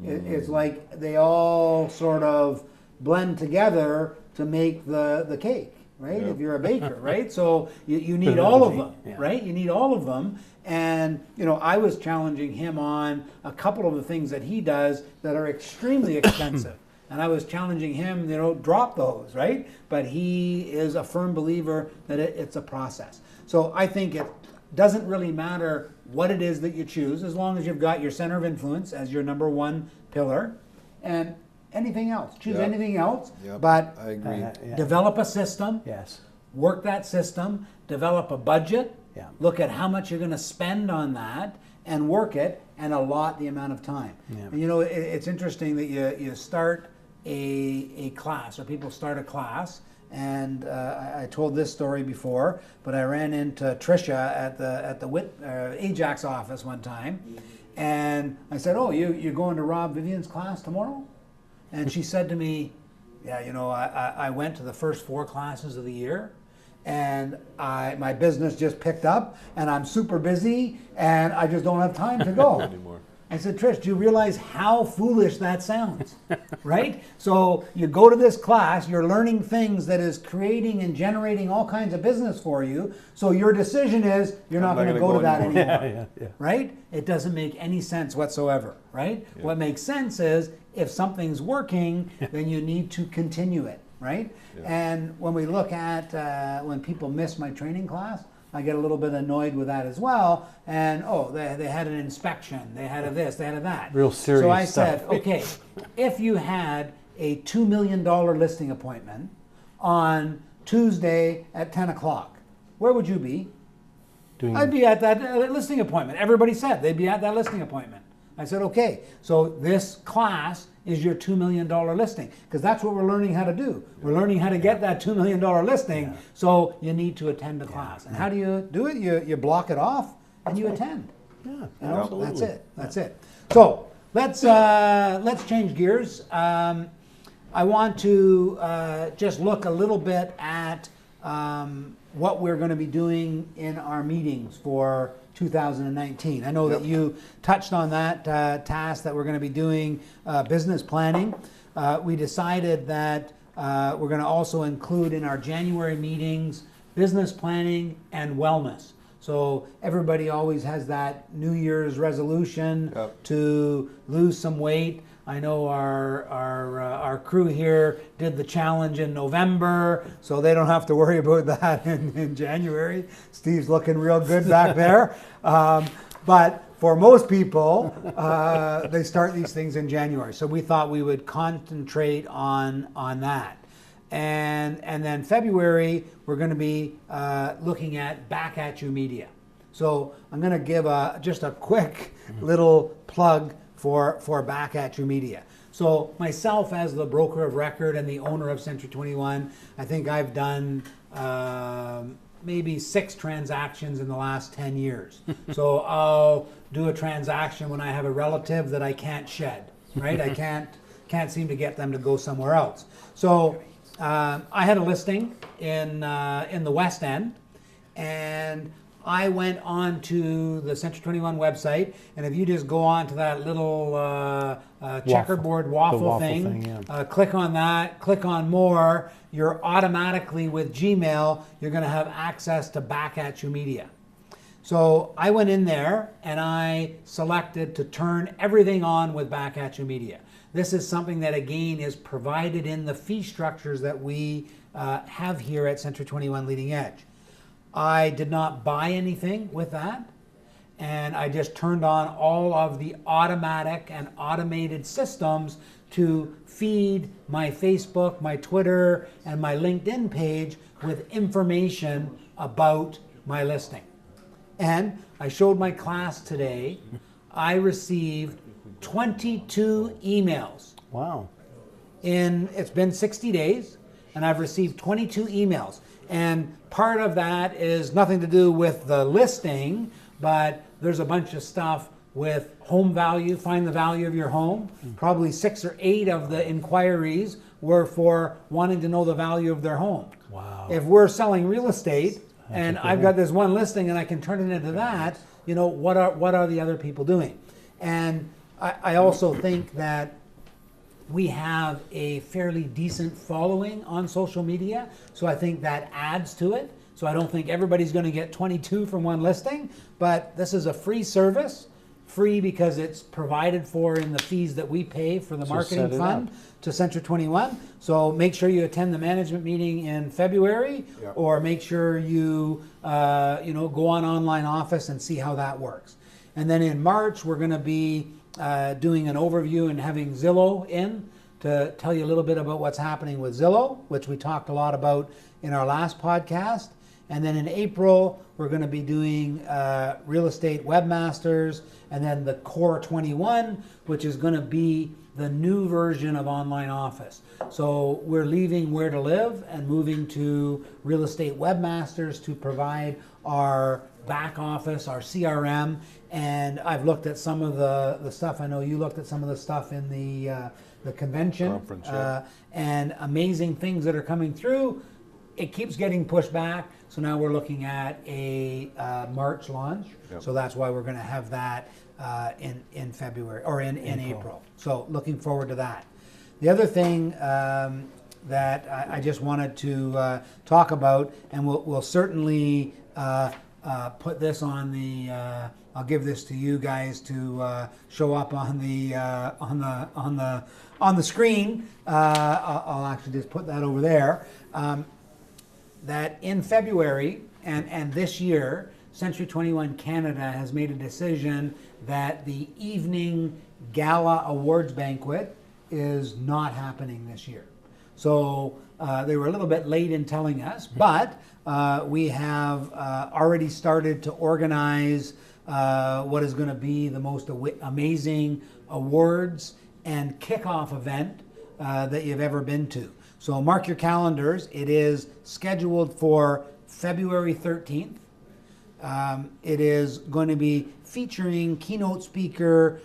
It's like they all sort of blend together to make the cake, right? Yeah. If you're a baker, right? So you need all of them, right? You need all of them. And, you know, I was challenging him on a couple of the things that he does that are extremely expensive. And I was challenging him, you know, drop those, right? But he is a firm believer that it's a process. So I think it doesn't really matter what it is that you choose, as long as you've got your center of influence as your number one pillar, and anything else. Choose Yep. anything else, Yep, but I agree. develop a system, Yes. work that system, develop a budget, Yeah. look at how much you're going to spend on that, and work it, and allot the amount of time. Yeah. And you know, it's interesting that you start a class, or people start a class, and I told this story before, but I ran into Tricia at the Ajax office one time, and I said, "Oh, you're going to Rob Vivian's class tomorrow?" And she said to me, "Yeah, you know, I went to the first 4 classes of the year, and my business just picked up, and I'm super busy, and I just don't have time to go." Anymore. I said, "Trish, do you realize how foolish that sounds?" Right? So you go to this class, you're learning things that is creating and generating all kinds of business for you. So your decision is you're not going to go to that anymore. Right? It doesn't make any sense whatsoever. Right? Yeah. What makes sense is if something's working, then you need to continue it. Right? Yeah. And when we look at when people miss my training class, I get a little bit annoyed with that as well. And they had an inspection, they had a this, they had a that. Real serious So I stuff. said, okay, if you had a $2 million listing appointment on Tuesday at 10 o'clock, where would you be? I'd be at that listing appointment. Everybody said they'd be at that listing appointment. I said, okay, so this class is your $2 million listing, because that's what we're learning how to do. We're learning how to get that $2 million listing, so you need to attend the class. And how do you do it? You block it off and you attend. Yeah, You know, absolutely. that's it. That's it. So let's change gears. I want to just look a little bit at what we're going to be doing in our meetings for 2019. I know that you touched on that task that we're going to be doing business planning. We decided that we're going to also include in our January meetings business planning and wellness. So everybody always has that New Year's resolution to lose some weight. I know our crew here did the challenge in November, so they don't have to worry about that in January. Steve's looking real good back there. But for most people, they start these things in January. So we thought we would concentrate on that. And then February, we're going to be looking at Back At You Media. So I'm going to give just a quick little plug for Back At You Media. So myself as the broker of record and the owner of Century 21, I think I've done maybe 6 transactions in the last 10 years. So I'll do a transaction when I have a relative that I can't shed, right? I can't seem to get them to go somewhere else. So I had a listing in the West End, and I went on to the Century 21 website, and if you just go on to that little checkerboard waffle thing, click on that, click on more, you're automatically with Gmail, you're going to have access to Back At You Media. So I went in there and I selected to turn everything on with Back At You Media. This is something that, again, is provided in the fee structures that we have here at Century 21 Leading Edge. I did not buy anything with that, and I just turned on all of the automatic and automated systems to feed my Facebook, my Twitter, and my LinkedIn page with information about my listing. And I showed my class today. I received 22 emails. Wow. It's been 60 days, and I've received 22 emails. And part of that is nothing to do with the listing, but there's a bunch of stuff with home value, find the value of your home. Probably 6 or 8 of the inquiries were for wanting to know the value of their home. Wow. If we're selling real estate, and I've got this one listing and I can turn it into that, you know, what are the other people doing? And I also think that we have a fairly decent following on social media, so I think that adds to it. So I don't think everybody's going to get 22 from one listing, but this is a free service. Free because it's provided for in the fees that we pay for the marketing fund to Century 21. So make sure you attend the management meeting in February, or make sure you go on Online Office and see how that works. And then in March we're going to be doing an overview and having Zillow in to tell you a little bit about what's happening with Zillow, which we talked a lot about in our last podcast. And then in April, we're going to be doing Real Estate Webmasters, and then the Core 21, which is going to be the new version of Online Office. So we're leaving Where to Live and moving to Real Estate Webmasters to provide our back office, our CRM. And I've looked at some of the stuff. I know you looked at some of the stuff in the convention. Conference, and amazing things that are coming through. It keeps getting pushed back. So now we're looking at a March launch. So that's why we're going to have that in February or in April. So looking forward to that. The other thing that I just wanted to talk about, and we'll certainly put this on the. I'll give this to you guys to show up on the screen. I'll actually just put that over there. That in February and this year, Century 21 Canada has made a decision that the evening gala awards banquet is not happening this year. So they were a little bit late in telling us, but we have already started to organize what is going to be the most amazing awards and kickoff event that you've ever been to. So mark your calendars. It is scheduled for February 13th. It is going to be featuring keynote speaker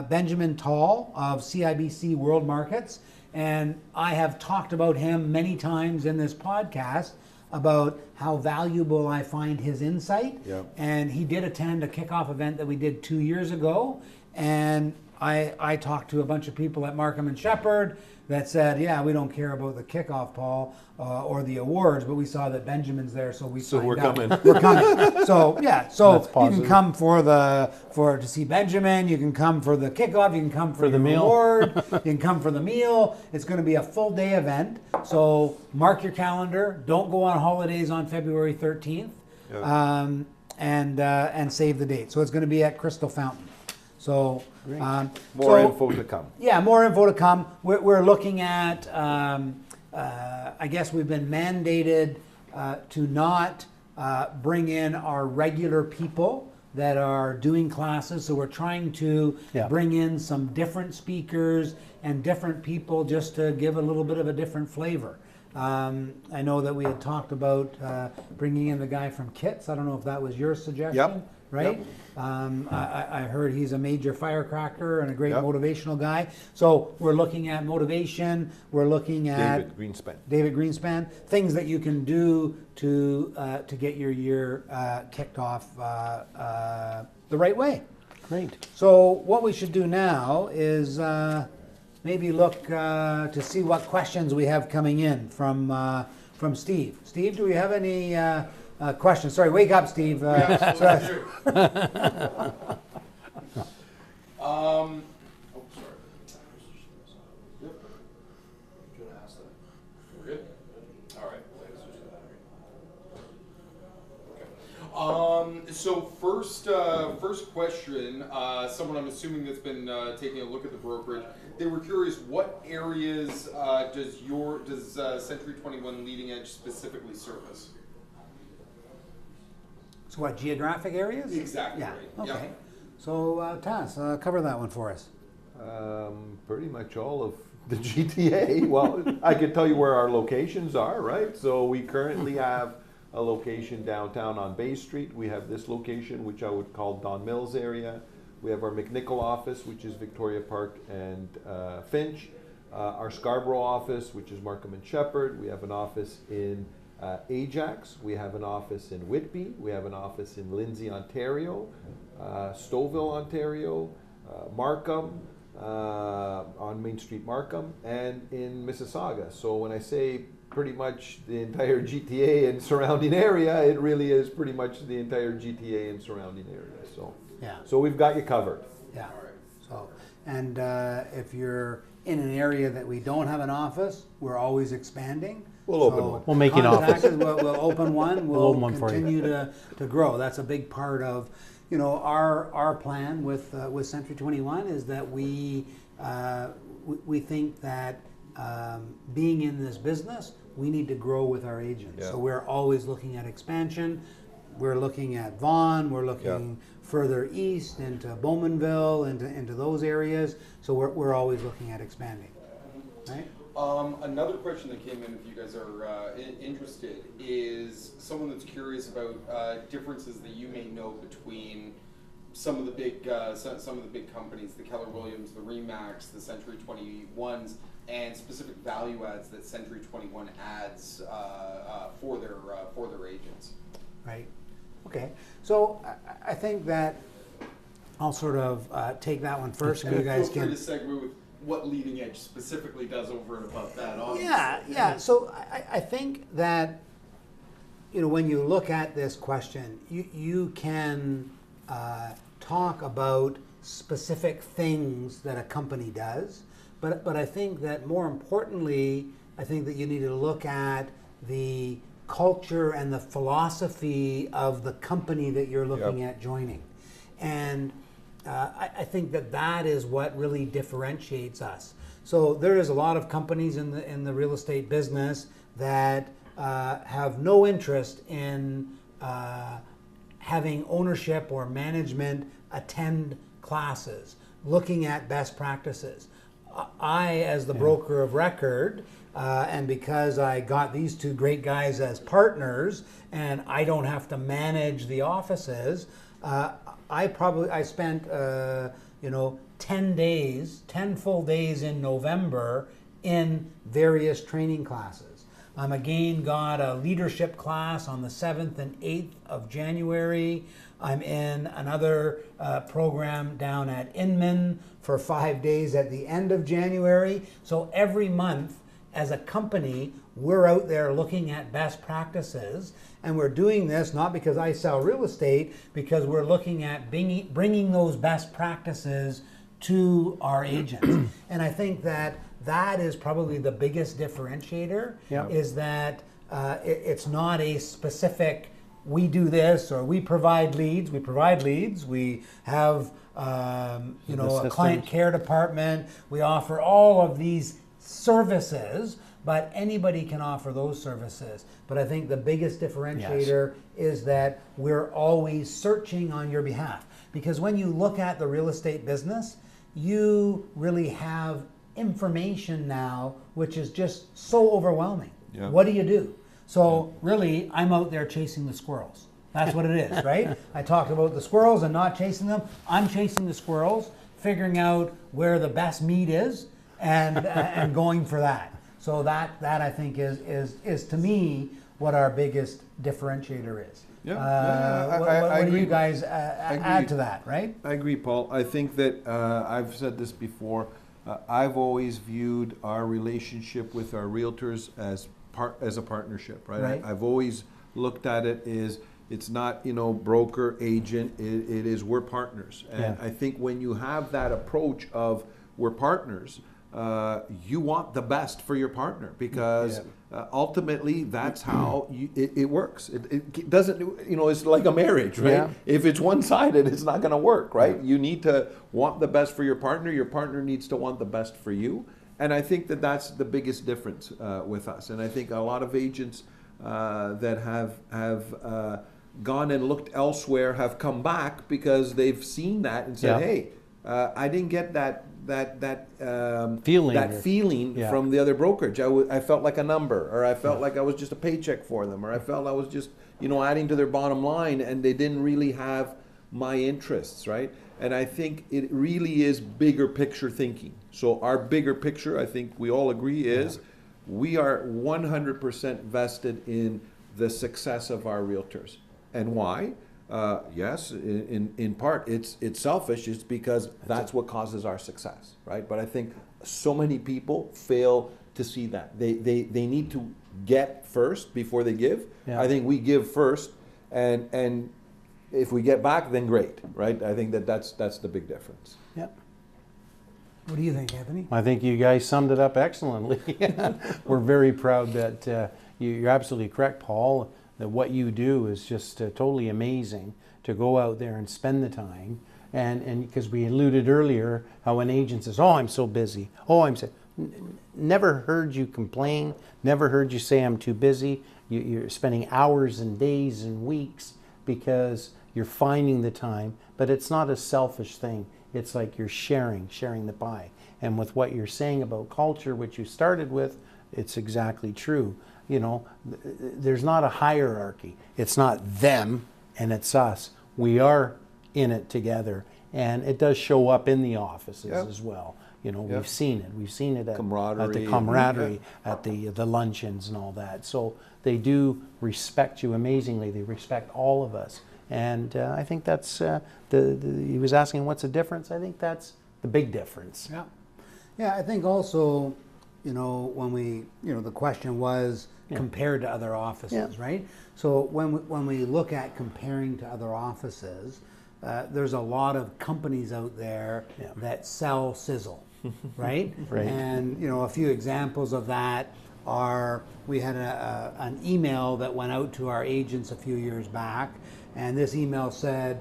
Benjamin Tall of CIBC World Markets. And I have talked about him many times in this podcast about how valuable I find his insight. And he did attend a kickoff event that we did 2 years ago. And I talked to a bunch of people at Markham & Shepherd that said, yeah, we don't care about the kickoff, Paul, or the awards, but we saw that Benjamin's there, so we're coming. We're coming. So yeah, so you can come to see Benjamin. You can come for the kickoff. You can come for the award. You can come for the meal. It's going to be a full day event. So mark your calendar. Don't go on holidays on February 13th, and save the date. So it's going to be at Crystal Fountain. So more info to come. Yeah, more info to come. We're looking at, I guess we've been mandated to not bring in our regular people that are doing classes. So we're trying to bring in some different speakers and different people just to give a little bit of a different flavor. I know that we had talked about bringing in the guy from Kits. I don't know if that was your suggestion. Right? Yep. I heard he's a major firecracker and a great motivational guy. So we're looking at motivation. We're looking at David Greenspan, things that you can do to get your year kicked off the right way. Great. So what we should do now is maybe look to see what questions we have coming in from Steve. Steve, do we have any question? Sorry, wake up, Steve. Oh, sorry. Yep. Gonna ask that. We're good? All right. Okay. So first question, someone I'm assuming that's been taking a look at the brokerage, they were curious, what areas does Century 21 Leading Edge specifically service? So what, geographic areas? Exactly. Yeah. Right. Okay. Yep. So Taz, cover that one for us. Pretty much all of the GTA. Well, I can tell you where our locations are, right? So we currently have a location downtown on Bay Street. We have this location, which I would call Don Mills area. We have our McNichol office, which is Victoria Park and Finch. Our Scarborough office, which is Markham & Shepherd. We have an office in Ajax, we have an office in Whitby, we have an office in Lindsay, Ontario, Stouffville, Ontario, Markham, on Main Street, Markham, and in Mississauga. So when I say pretty much the entire GTA and surrounding area, it really is pretty much the entire GTA and surrounding area. So, Yeah. so we've got you covered. Yeah. So, and if you're in an area that we don't have an office, we're always expanding. We'll open one. We'll make an contact office. us, we'll open one. We'll We'll open one for you. continue to grow. That's a big part of, you know, our plan with Century 21 is that we think that being in this business, we need to grow with our agents. Yeah. So we're always looking at expansion. We're looking at Vaughan. We're looking further east into Bowmanville, into those areas. So we're always looking at expanding, right? Another question that came in, if you guys are interested, is someone that's curious about differences that you may know between some of the big companies, the Keller Williams, the Remax, the Century 21s, and specific value adds that Century 21 adds for their agents. Right. Okay. So I think that I'll sort of take that one first, so you guys Feel free can. to segue with what Leading Edge specifically does over and above that. Obviously. Yeah. So I think that, you know, when you look at this question, you can talk about specific things that a company does, but I think that more importantly, I think that you need to look at the culture and the philosophy of the company that you're looking at joining. And I think that is what really differentiates us. So there is a lot of companies in the real estate business that have no interest in having ownership or management attend classes, looking at best practices. I, as the broker of record, and because I got these two great guys as partners, and I don't have to manage the offices, I spent 10 full days in November in various training classes. Again, got a leadership class on the 7th and 8th of January. I'm in another program down at Inman for 5 days at the end of January. So every month, as a company, we're out there looking at best practices, and we're doing this not because I sell real estate, because we're looking at bringing those best practices to our agents. And I think that is probably the biggest differentiator, is that it's not a specific, we do this, or we provide leads. We provide leads. We have a client care department. We offer all of these services, but anybody can offer those services. But I think the biggest differentiator is that we're always searching on your behalf. Because when you look at the real estate business, you really have information now which is just so overwhelming. Yeah. What do you do? So really, I'm out there chasing the squirrels. That's what it is, right? I talked about the squirrels and not chasing them. I'm chasing the squirrels, figuring out where the best meat is, and going for that. So that I think is to me what our biggest differentiator is. Yeah, what do you guys add to that, right? I agree, Paul. I think that I've said this before. I've always viewed our relationship with our realtors as a partnership, right? I've always looked at it as it's not, broker, agent. It is we're partners. And I think when you have that approach of we're partners, you want the best for your partner, because ultimately that's how it works. It doesn't, it's like a marriage, right? Yeah. If it's one-sided, it's not going to work, right? You need to want the best for your partner needs to want the best for you. And I think that that's the biggest difference with us. And I think a lot of agents that have gone and looked elsewhere have come back because they've seen that and said, hey, I didn't get that feeling from the other brokerage. I felt like a number, or I felt like I was just a paycheck for them, or I felt I was just adding to their bottom line, and they didn't really have my interests, right? And I think it really is bigger picture thinking. So our bigger picture, I think we all agree, is we are 100% vested in the success of our realtors. And why? Yes, in part, it's selfish. It's because that's what causes our success, right? But I think so many people fail to see that. They need to get first before they give. Yeah. I think we give first, and if we get back, then great, right? I think that's the big difference. Yep. What do you think, Anthony? I think you guys summed it up excellently. We're very proud that you're absolutely correct, Paul, that what you do is just totally amazing to go out there and spend the time. And because we alluded earlier how an agent says, oh, I'm so busy. Oh, I'm so... Never heard you complain, never heard you say I'm too busy. You're spending hours and days and weeks because you're finding the time, but it's not a selfish thing. It's like you're sharing the pie. And with what you're saying about culture, which you started with, it's exactly true. You know, there's not a hierarchy. It's not them and it's us. We are in it together, and it does show up in the offices as well. You know, we've seen it. We've seen it at the camaraderie, at the luncheons and all that. So they do respect you amazingly. They respect all of us. And I think that's, he was asking what's the difference? I think that's the big difference. Yeah. Yeah, I think also, you know, when we, you know, the question was compared to other offices, right? So when we look at comparing to other offices, there's a lot of companies out there that sell sizzle. Right? Right. And, you know, a few examples of that are, we had an email that went out to our agents a few years back, and this email said,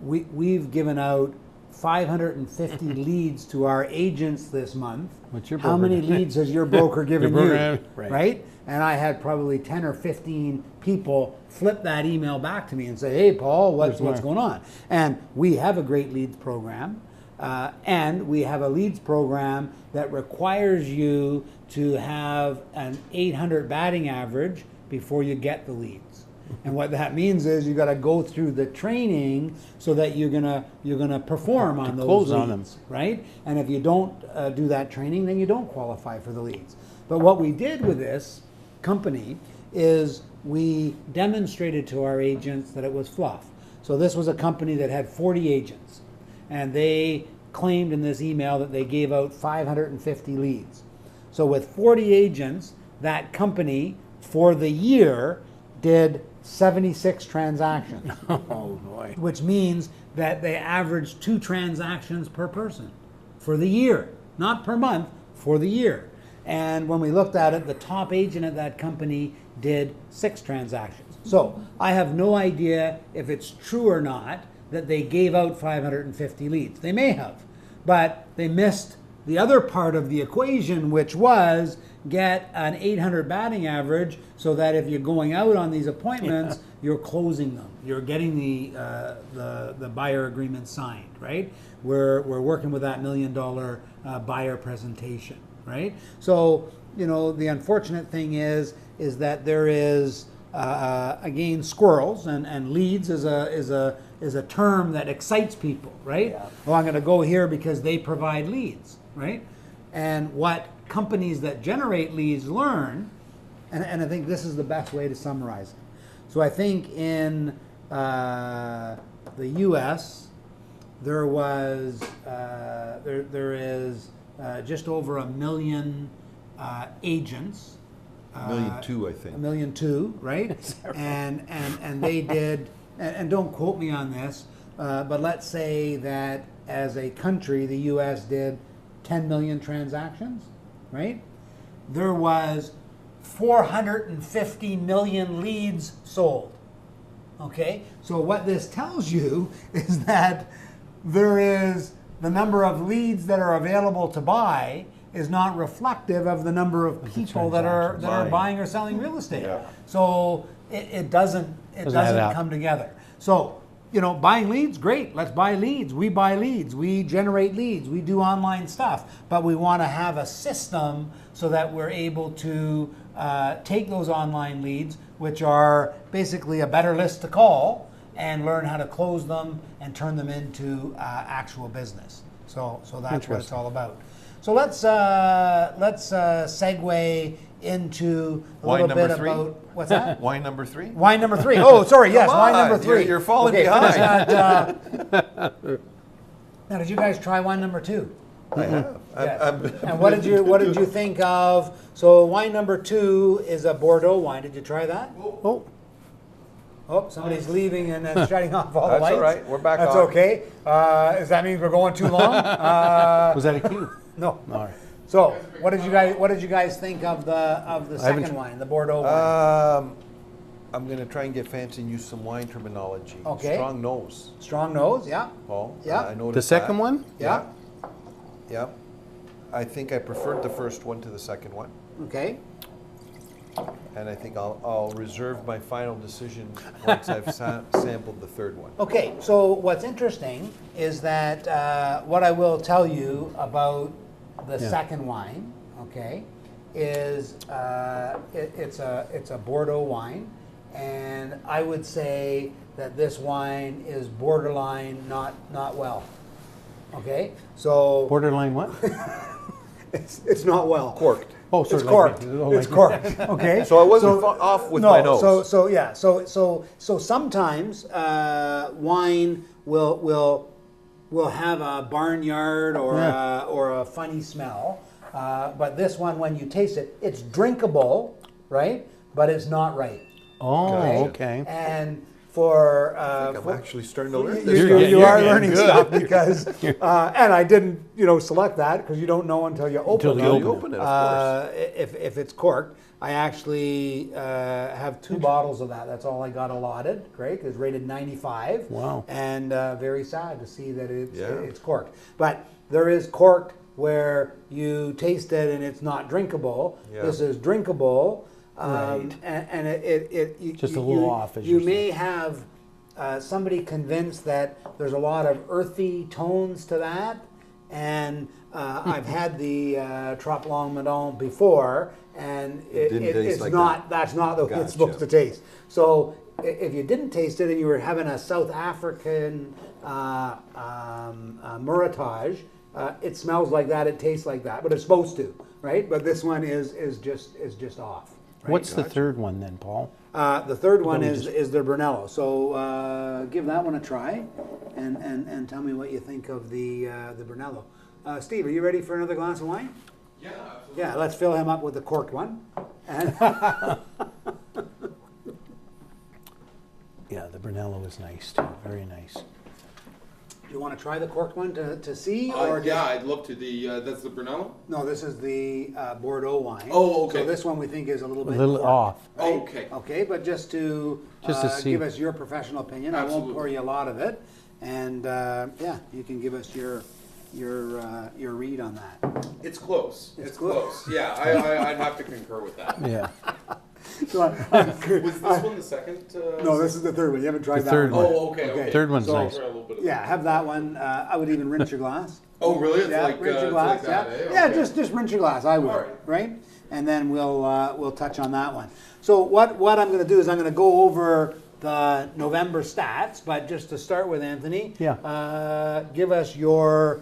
we've given out 550 leads to our agents this month. What's your How many leads has your broker given you? Right. And I had probably 10 or 15 people flip that email back to me and say, hey, Paul, what's going on? And we have a great leads program. And we have a leads program that requires you to have an 800 batting average before you get the leads. And what that means is you got to go through the training so that you're gonna perform on those leads, on them, right? And if you don't do that training, then you don't qualify for the leads. But what we did with this company is we demonstrated to our agents that it was fluff. So this was a company that had 40 agents. And they claimed in this email that they gave out 550 leads. So with 40 agents, that company for the year did 76 transactions. Oh boy. Which means that they averaged 2 transactions per person for the year, not per month, for the year. And when we looked at it, the top agent at that company did 6 transactions. So I have no idea if it's true or not that they gave out 550 leads. They may have, but they missed the other part of the equation, which was get an 800 batting average so that if you're going out on these appointments, you're closing them. You're getting the buyer agreement signed, right? We're working with that $1 million buyer presentation, right? So, you know, the unfortunate thing is that there is, again, squirrels, and leads is a term that excites people, right? Yeah. Oh, I'm going to go here because they provide leads, right? And what companies that generate leads learn, and I think this is the best way to summarize it. So I think in the U.S. there was there is just over 1 million agents. 1.2 million, I think. 1.2 million, right? and they did. And don't quote me on this, but let's say that as a country, the U.S. did 10 million transactions, right? There was 450 million leads sold, okay? So what this tells you is that there is the number of leads that are available to buy is not reflective of the number of people that are buying or selling real estate. Yeah. So it doesn't come together. So, you know, buying leads, great. Let's buy leads. We buy leads. We generate leads. We do online stuff. But we want to have a system so that we're able to take those online leads, which are basically a better list to call, and learn how to close them and turn them into actual business. So that's what it's all about. So let's segue into a Wine little bit number 3? about what's that? Wine number 3? Wine number 3. Oh, sorry. Yes, Come wine on, number 3. you're falling okay, behind. Now, did you guys try wine number 2? I have. Yes. And what did you think of? So wine number 2 is a Bordeaux wine. Did you try that? Oh, Somebody's leaving and then shutting off all the That's lights. all right. We're back That's on. okay. Does that mean we're going too long? was that a cue? No. All right. So, what did you guys think of the second wine, the Bordeaux wine? I'm going to try and get fancy and use some wine terminology. Okay. Strong nose, Strong nose, yeah. Paul. Yeah. I noticed The second that. one? Yeah. Yeah. I think I preferred the first one to the second one. Okay. And I think I'll reserve my final decision once I've sampled the third one. Okay, so what's interesting is that what I will tell you about the second wine, okay, is it's a Bordeaux wine, and I would say that this wine is borderline not well. Okay, so Borderline what? it's not well. Corked. Oh, It's sorry. corked. Like, It's corked. Okay. So I wasn't off with my nose. So sometimes wine will have a barnyard or a funny smell, but this one, when you taste it, it's drinkable, right? But it's not right. Oh, Gotcha. okay. And for I'm actually starting to learn this. you You're are getting learning good. stuff because, and I didn't, select that because you don't know until you open Until it. you Well, you open it, of course. If it's corked, I actually have 2 bottles of that. That's all I got allotted. Great, it's rated 95. Wow. And very sad to see that Yeah. it's corked. But there is corked where you taste it and it's not drinkable. Yeah. This is drinkable. Right. And it Just a little off, as you you're may have somebody convinced that there's a lot of earthy tones to that, and I've had the Trop Long Madon before, and didn't taste it's like that. That's not the way it's Gotcha. supposed to taste. So if you didn't taste it and you were having a South African Muratage, it smells like that, it tastes like that, but it's supposed to, right? But this one is just off. Right? What's the third one then, Paul? The third one is the Brunello. So give that one a try, and tell me what you think of the Brunello. Steve, are you ready for another glass of wine? Yeah, absolutely. Yeah, let's fill him up with the corked one. And Yeah, the Brunello is nice too. Very nice. do you want to try the corked one to see, or Yeah, I'd love to. That's the Brunello? no? This is the Bordeaux wine. Oh, okay. So this one we think is a little bit A little corked, off. right? Okay. Okay, but just to see. give us your professional opinion, I won't Absolutely. pour you a lot of it, and yeah, you can give us your read on that. It's close. It's It's close. close. Yeah, I'd have to concur with that. Yeah. So Was this one the second? no, this is the third one. You haven't tried The that third one. one. Oh, okay, okay. Third one's So- nice. Try a little bit of Yeah, have that one. I would even rinse your glass. Oh, really? It's Yeah, like, rinse your it's glass. like that, eh? Yeah, Okay. just rinse your glass. I would, All right. right? And then we'll touch on that one. So what I'm going to do is I'm going to go over the November stats, but just to start with, Anthony, give us your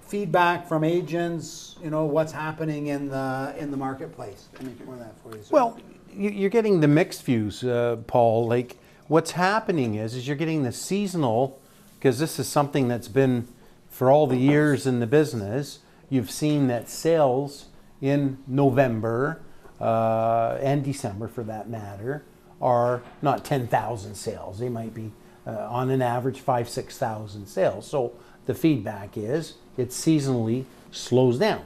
feedback from agents. What's happening in the marketplace. Let me pour that for you, sir. Well, you're getting the mixed views, Paul. Like what's happening is you're getting the seasonal, because this is something that's been for all the years in the business. You've seen that sales in November and December, for that matter, are not 10,000 sales. They might be on an average 5,000-6,000 sales. So the feedback is it seasonally slows down.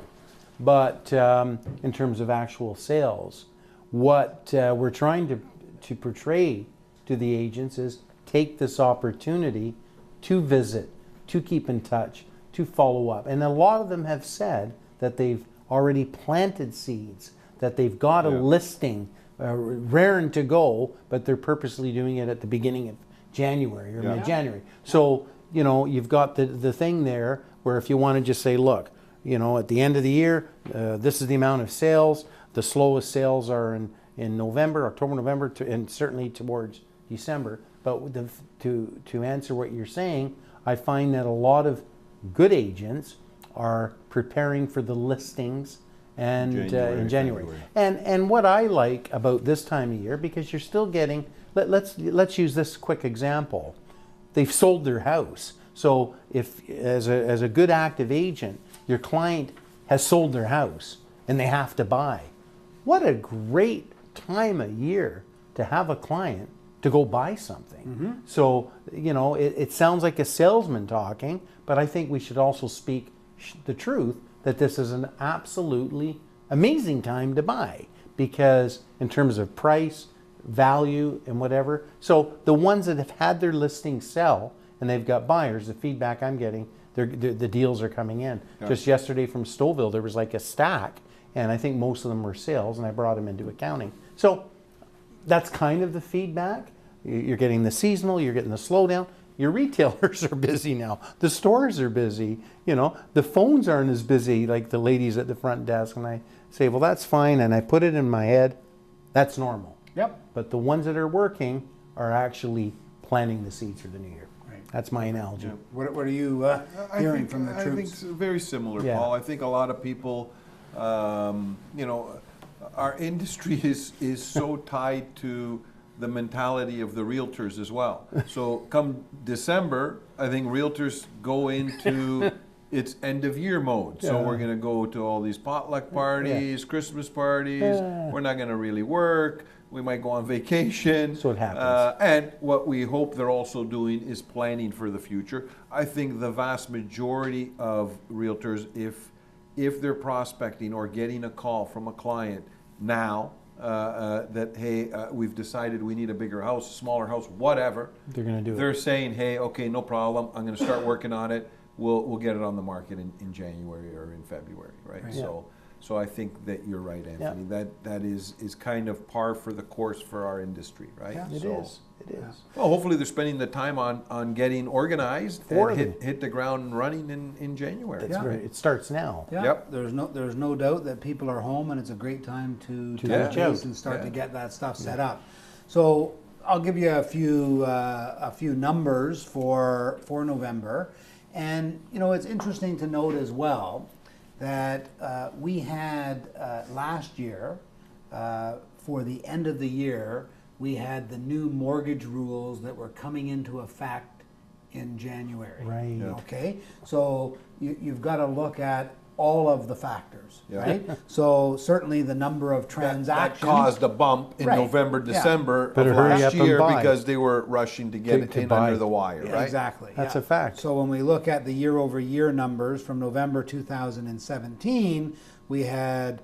But in terms of actual sales, what we're trying to portray to the agents is take this opportunity to visit, to keep in touch, to follow up. And a lot of them have said that they've already planted seeds, that they've got a listing raring to go, but they're purposely doing it at the beginning of January or mid-January. So, you've got the thing there where if you want to just say, look, at the end of the year, this is the amount of sales. The slowest sales are in November, October, November, and certainly towards December. But to answer what you're saying, I find that a lot of good agents are preparing for the listings and in January. February. And what I like about this time of year, because you're still getting, let's use this quick example. They've sold their house. So if as a good active agent, your client has sold their house and they have to buy, what a great time of year to have a client to go buy something. So, you know, it sounds like a salesman talking, but I think we should also speak the truth that this is an absolutely amazing time to buy, because in terms of price, value, and whatever. So the ones that have had their listings sell and they've got buyers, the feedback I'm getting, the deals are coming in. Yeah. Just yesterday from Stouffville, there was like a stack, and I think most of them were sales, and I brought them into accounting. So that's kind of the feedback. You're getting the seasonal, you're getting the slowdown. Your retailers are busy now. The stores are busy. You know, the phones aren't as busy like the ladies at the front desk. And I say, well, that's fine. And I put it in my head, that's normal. Yep. But the ones that are working are actually planting the seeds for the new year. Right. That's my analogy. Yeah. What are you hearing from the I think troops? it's very similar, Yeah. Paul. I think a lot of people, you know, our industry is so tied to the mentality of the realtors as well. So come December, I think realtors go into its end of year mode. So Yeah. we're going to go to all these potluck parties, Christmas parties. Yeah. We're not going to really work. We might go on vacation. So it happens. And what we hope they're also doing is planning for the future. I think the vast majority of realtors, if they're prospecting or getting a call from a client now, that, hey, we've decided we need a bigger house, smaller house, whatever. They're going to do They're it. saying, hey, okay, no problem. I'm going to start working on it. We'll get it on the market in January or in February, right? Right. So I think that you're right, Anthony. That is kind of par for the course for our industry, right? Yeah. It So- is. It is. Well, hopefully they're spending the time on getting organized For and them. hit the ground running in January. That's Yeah. right. It starts now. Yeah. Yep. There's no doubt that people are home, and it's a great time to To touch reach out. base and start Yeah. to get that stuff set up. So I'll give you a few numbers for November, and you know it's interesting to note as well that we had last year for the end of the year we had the new mortgage rules that were coming into effect in January. Right. Yeah. Okay, so you've got to look at all of the factors, Yeah. right? So certainly the number of That transactions caused a bump in Right. November, Yeah. December Better of hurry last up and year buy. because they were rushing to get To in buy. under the wire, Yeah, right? Exactly. That's yeah. a fact. So when we look at the year-over-year numbers from November 2017, we had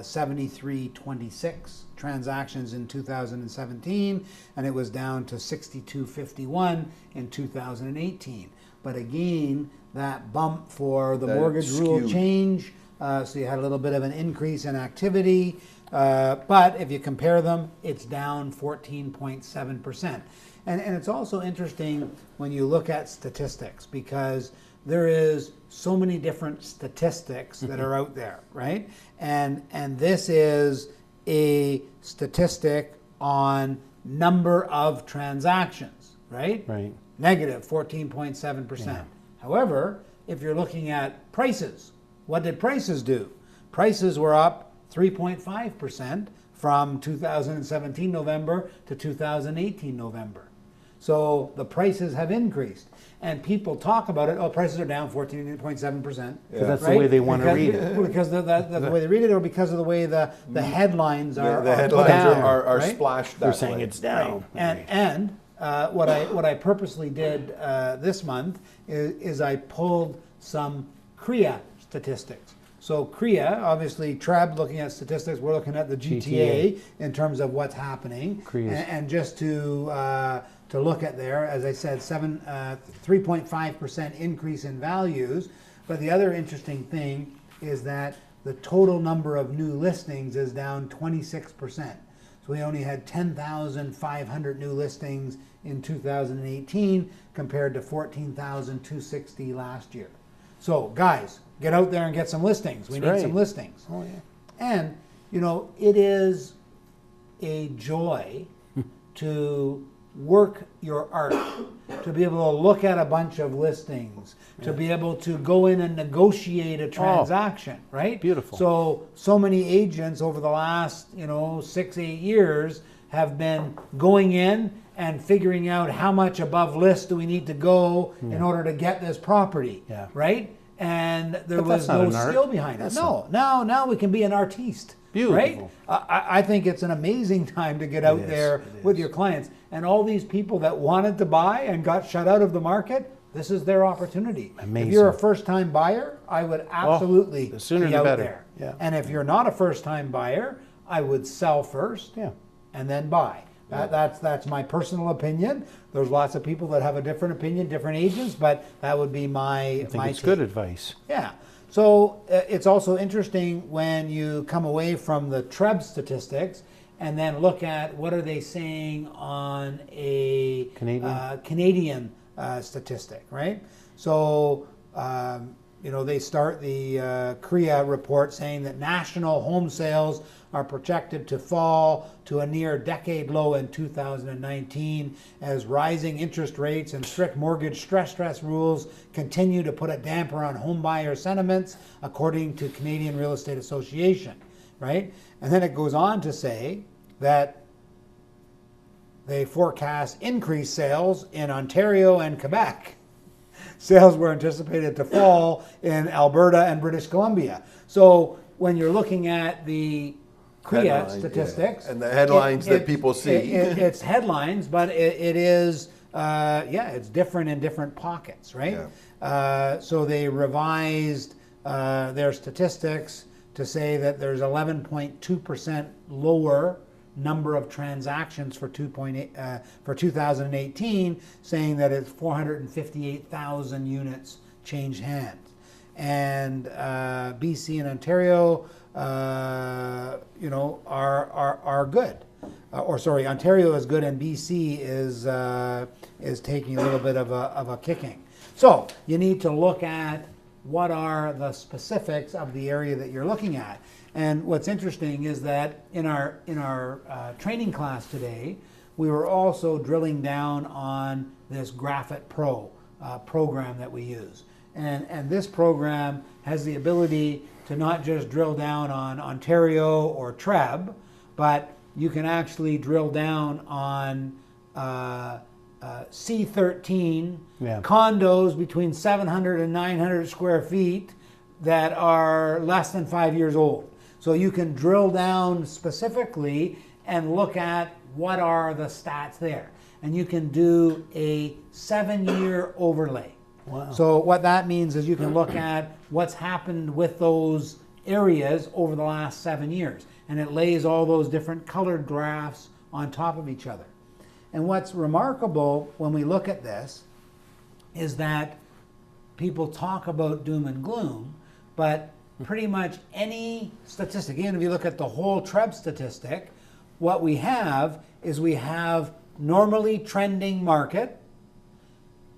7326 transactions in 2017, and it was down to 6251 in 2018. But again, that bump for the That mortgage rule skewed. change, so you had a little bit of an increase in activity. But if you compare them, it's down 14.7%. And it's also interesting when you look at statistics, because there is so many different statistics that are out there, right? And this is a statistic on number of transactions, right? Right. Negative 14.7%. Yeah. However, if you're looking at prices, what did prices do? Prices were up 3.5% from 2017 November to 2018 November. So the prices have increased. And people talk about it, oh, prices are down 14.7%. Because that's the way they want to read it. Because that's the way they read it, or because of the way the headlines are The are headlines down, are right? splashed that They're saying way. it's down. And what I purposely did this month is I pulled some CREA statistics. So CREA, obviously, TREB looking at statistics, we're looking at the GTA in terms of what's happening. CREA's. And just to look at there, as I said, 3.5% increase in values. But the other interesting thing is that the total number of new listings is down 26%. So we only had 10,500 new listings in 2018 compared to 14,260 last year. So guys, get out there and get some listings. We That's need some right. listings. Oh, yeah. And, you know, it is a joy to work your art, to be able to look at a bunch of listings, to be able to go in and negotiate a transaction, right? Beautiful. So many agents over the last, 6-8 years have been going in and figuring out how much above list do we need to go in order to get this property, right? And there was no skill behind it. No, now we can be an artiste. Beautiful. Right? I think it's an amazing time to get out there with your clients. And all these people that wanted to buy and got shut out of the market, this is their opportunity. Amazing. If you're a first-time buyer, I would absolutely the sooner be the out better. there. Yeah. And if you're not a first-time buyer, I would sell first and then buy. That's my personal opinion. There's lots of people that have a different opinion, different agents, but that would be I think it's take. good advice. Yeah. So it's also interesting when you come away from the TREB statistics and then look at what are they saying on a Canadian statistic, right? So, they start the CREA report saying that national home sales are projected to fall to a near decade low in 2019 as rising interest rates and strict mortgage stress rules continue to put a damper on home buyer sentiments, according to Canadian Real Estate Association, right? And then it goes on to say that they forecast increased sales in Ontario and Quebec. Sales were anticipated to fall in Alberta and British Columbia. So when you're looking at the CREA statistics, and the headlines that people see, it's headlines, but it is it's different in different pockets, right? So they revised their statistics to say that there's 11.2% lower number of transactions for 2018, saying that it's 458,000 units changed hands. And BC and Ontario, are good. Ontario is good, and BC is taking a little bit of a kicking. So you need to look at what are the specifics of the area that you're looking at. And what's interesting is that in our training class today, we were also drilling down on this Graphic Pro program that we use. And this program has the ability to not just drill down on Ontario or TREB, but you can actually drill down on C13 condos between 700 and 900 square feet that are less than 5 years old. So you can drill down specifically and look at what are the stats there. And you can do a 7-year overlay. Wow. So what that means is you can look at what's happened with those areas over the last 7 years. And it lays all those different colored graphs on top of each other. And what's remarkable when we look at this is that people talk about doom and gloom, but pretty much any statistic, even if you look at the whole TREB statistic, what we have is we have normally trending market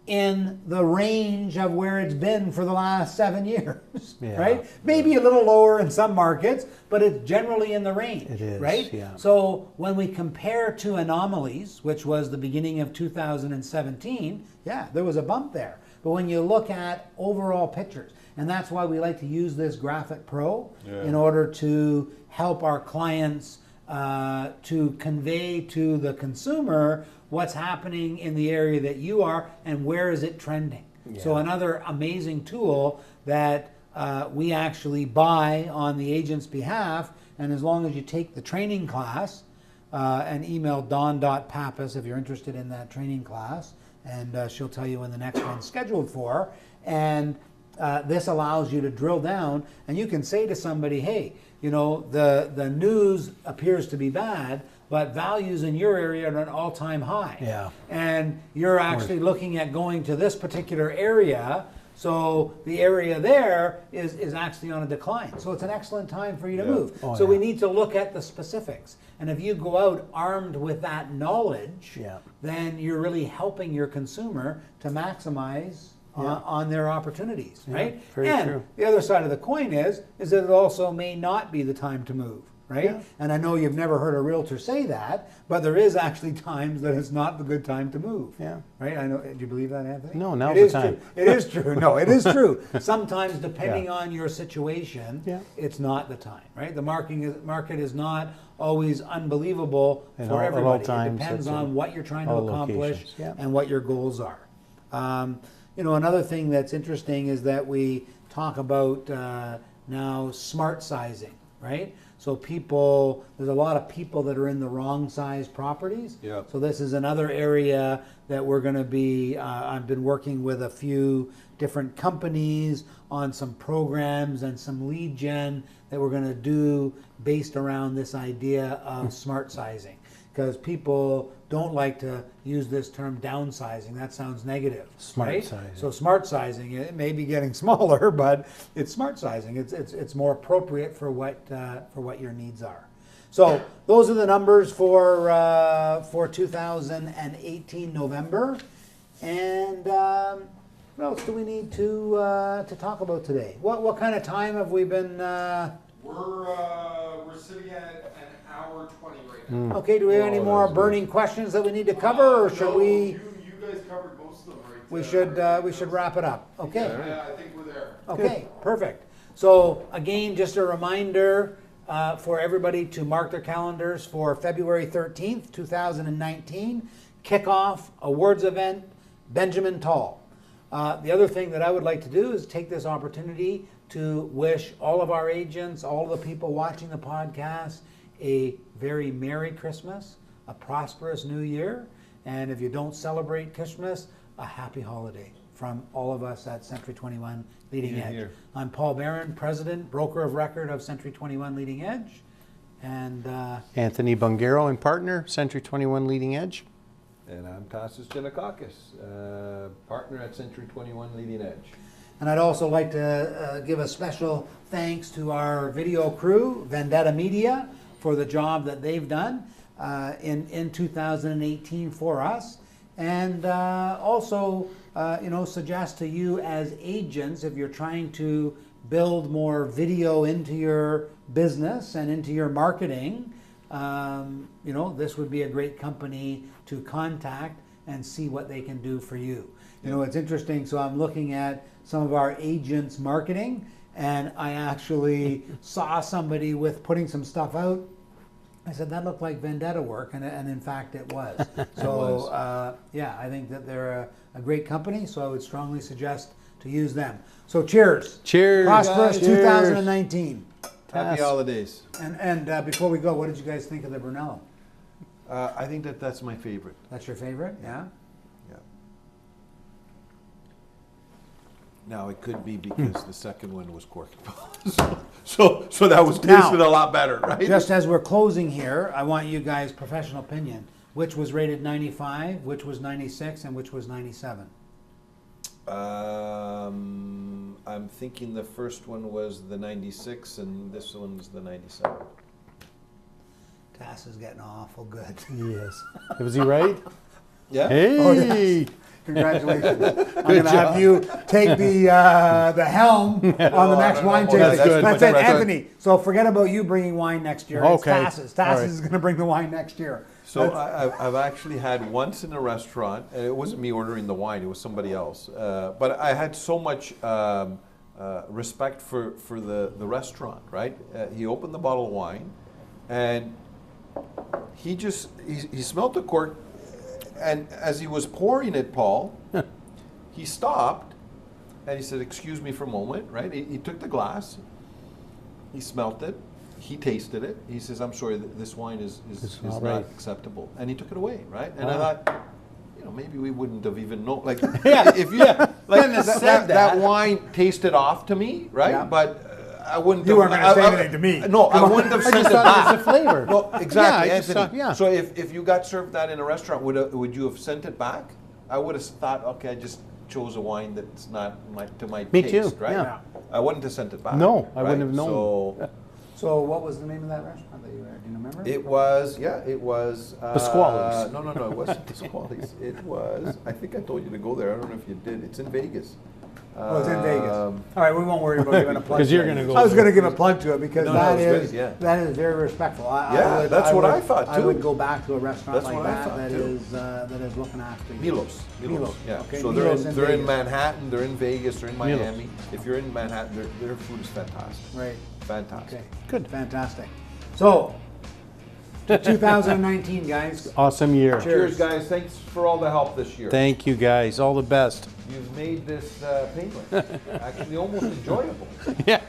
in the range of where it's been for the last 7 years, right? Maybe a little lower in some markets, but it's generally in the range, it is, right? Yeah. So when we compare to anomalies, which was the beginning of 2017, there was a bump there. But when you look at overall pictures, and that's why we like to use this Graphic Pro in order to help our clients to convey to the consumer what's happening in the area that you are and where is it trending. So another amazing tool that we actually buy on the agent's behalf, and as long as you take the training class and email dawn.pappas if you're interested in that training class, and she'll tell you when the next one's scheduled for. And this allows you to drill down, and you can say to somebody, hey, the news appears to be bad, but values in your area are at an all-time high. Yeah. And you're actually looking at going to this particular area, so the area there is actually on a decline. So it's an excellent time for you to move. So we need to look at the specifics. And if you go out armed with that knowledge, then you're really helping your consumer to maximize on their opportunities, right? Very and true. the other side of the coin is that it also may not be the time to move, right? Yeah. And I know you've never heard a realtor say that, but there is actually times that it's not the good time to move. Yeah. Right? I know. Do you believe that, Anthony? No, now's It the is time. true. It is true. No, it is true. Sometimes, depending on your situation, Yeah. it's not the time. Right? The market is not always unbelievable And for all- at all everybody. times, It depends it's on what you're trying to all accomplish locations. Yeah. and what your goals are. Another thing that's interesting is that we talk about now smart sizing, right? So there's a lot of people that are in the wrong size properties. Yeah. So this is another area that we're going to be, I've been working with a few different companies on some programs and some lead gen that we're going to do based around this idea of smart sizing. Because people don't like to use this term downsizing. That sounds negative. Smart right? sizing. So smart sizing, it may be getting smaller, but it's smart sizing. It's more appropriate for what your needs are. So those are the numbers for 2018 November. And what else do we need to talk about today? What kind of time have we been? We're sitting at an hour 20 right now. Okay, do we have any Oh, more that's burning questions that we need to cover, or should No, we? You guys covered most of them right We should wrap it up. Okay. Yeah, I think we're there. Okay, perfect. So again, just a reminder for everybody to mark their calendars for February 13th, 2019, kickoff awards event, Benjamin Tall. The other thing that I would like to do is take this opportunity to wish all of our agents, all of the people watching the podcast, a very Merry Christmas, a prosperous New Year, and if you don't celebrate Christmas, a happy holiday from all of us at Century 21 Leading Here, Edge. here. I'm Paul Barron, President, Broker of Record of Century 21 Leading Edge, and Anthony Bungaro and partner, Century 21 Leading Edge. And I'm Tasis Janakakis, partner at Century 21 Leading Edge. And I'd also like to give a special thanks to our video crew, Vendetta Media, for the job that they've done in 2018 for us. And also, suggest to you as agents, if you're trying to build more video into your business and into your marketing, this would be a great company to contact and see what they can do for you. It's interesting. So I'm looking at some of our agents' marketing, and I actually saw somebody putting some stuff out. I said, that looked like Vendetta work, and in fact it was. So, I think that they're a great company, so I would strongly suggest to use them. So cheers. Cheers. Prosperous Guys. 2019. Happy holidays. And before we go, what did you guys think of the Brunello? I think that's my favorite. That's your favorite? Yeah? Yeah. Now it could be because the second one was cork and ball. so that was Now- tasted a lot better, right? Just as we're closing here, I want you guys' professional opinion. Which was rated 95, which was 96, and which was 97? I'm thinking the first one was the 96 and this one's the 97. Tass is getting awful good. Yes. Was he right? Yeah. Hey! Oh, yes. Congratulations. I'm going to have you take the helm on the next wine tasting. That's good. That's it, That's right. Anthony. So forget about you bringing wine next year. Okay. It's Tass's. All Tass right. is going to bring the wine next year. So I've actually had once in a restaurant, and it wasn't me ordering the wine, it was somebody else. But I had so much respect for the restaurant, right? He opened the bottle of wine, and he smelled the cork, and as he was pouring it, Paul, he stopped, and he said, "Excuse me for a moment," right? He took the glass, he smelt it, he tasted it. He says, "I'm sorry, this wine is not not right." acceptable," and he took it away, right? And I Wow. thought, maybe we wouldn't have even known. Like, Yeah. if you Couldn't have said that that. wine tasted off to me, right? Yeah. But I wouldn't. You have, weren't gonna say anything to me. No, I wouldn't have I sent just it thought back. it was a flavor. No, exactly, Yeah, I just Anthony. thought- yeah. So if you got served that in a restaurant, would you have sent it back? I would have thought, okay, I just chose a wine that's not to my Me taste, too, right? yeah. I wouldn't have sent it back. No, I wouldn't right? have known. So So what was the name of that restaurant that you were at? Do you remember? it was, it was. Pasquale's. No, it wasn't Pasquale's. It was. I think I told you to go there. I don't know if you did. It's in Vegas. Oh, it's in Vegas. All right, we won't worry about giving a plug. Because you're to it. going to go. I was going to give a plug to it because No, that it's is good, yeah. that is very respectful. Yeah, what I thought, I too. would go back to a restaurant That's like what I that thought, that too. is looking after you. Milos. Yeah. Okay, So Milos they're in Vegas. Manhattan, they're in Vegas, they're in Milos. Miami. If you're in Manhattan, their food is fantastic. Right. Fantastic. Okay. Good. Fantastic. So, to 2019, guys. Awesome year. Cheers, guys. Thanks for all the help this year. Thank you, guys. All the best. You've made this painless. Actually, almost enjoyable. That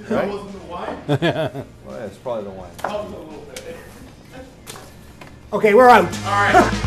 Right? wasn't the wine? Well, it's probably the wine. Helped a little bit. Okay, we're out. All right.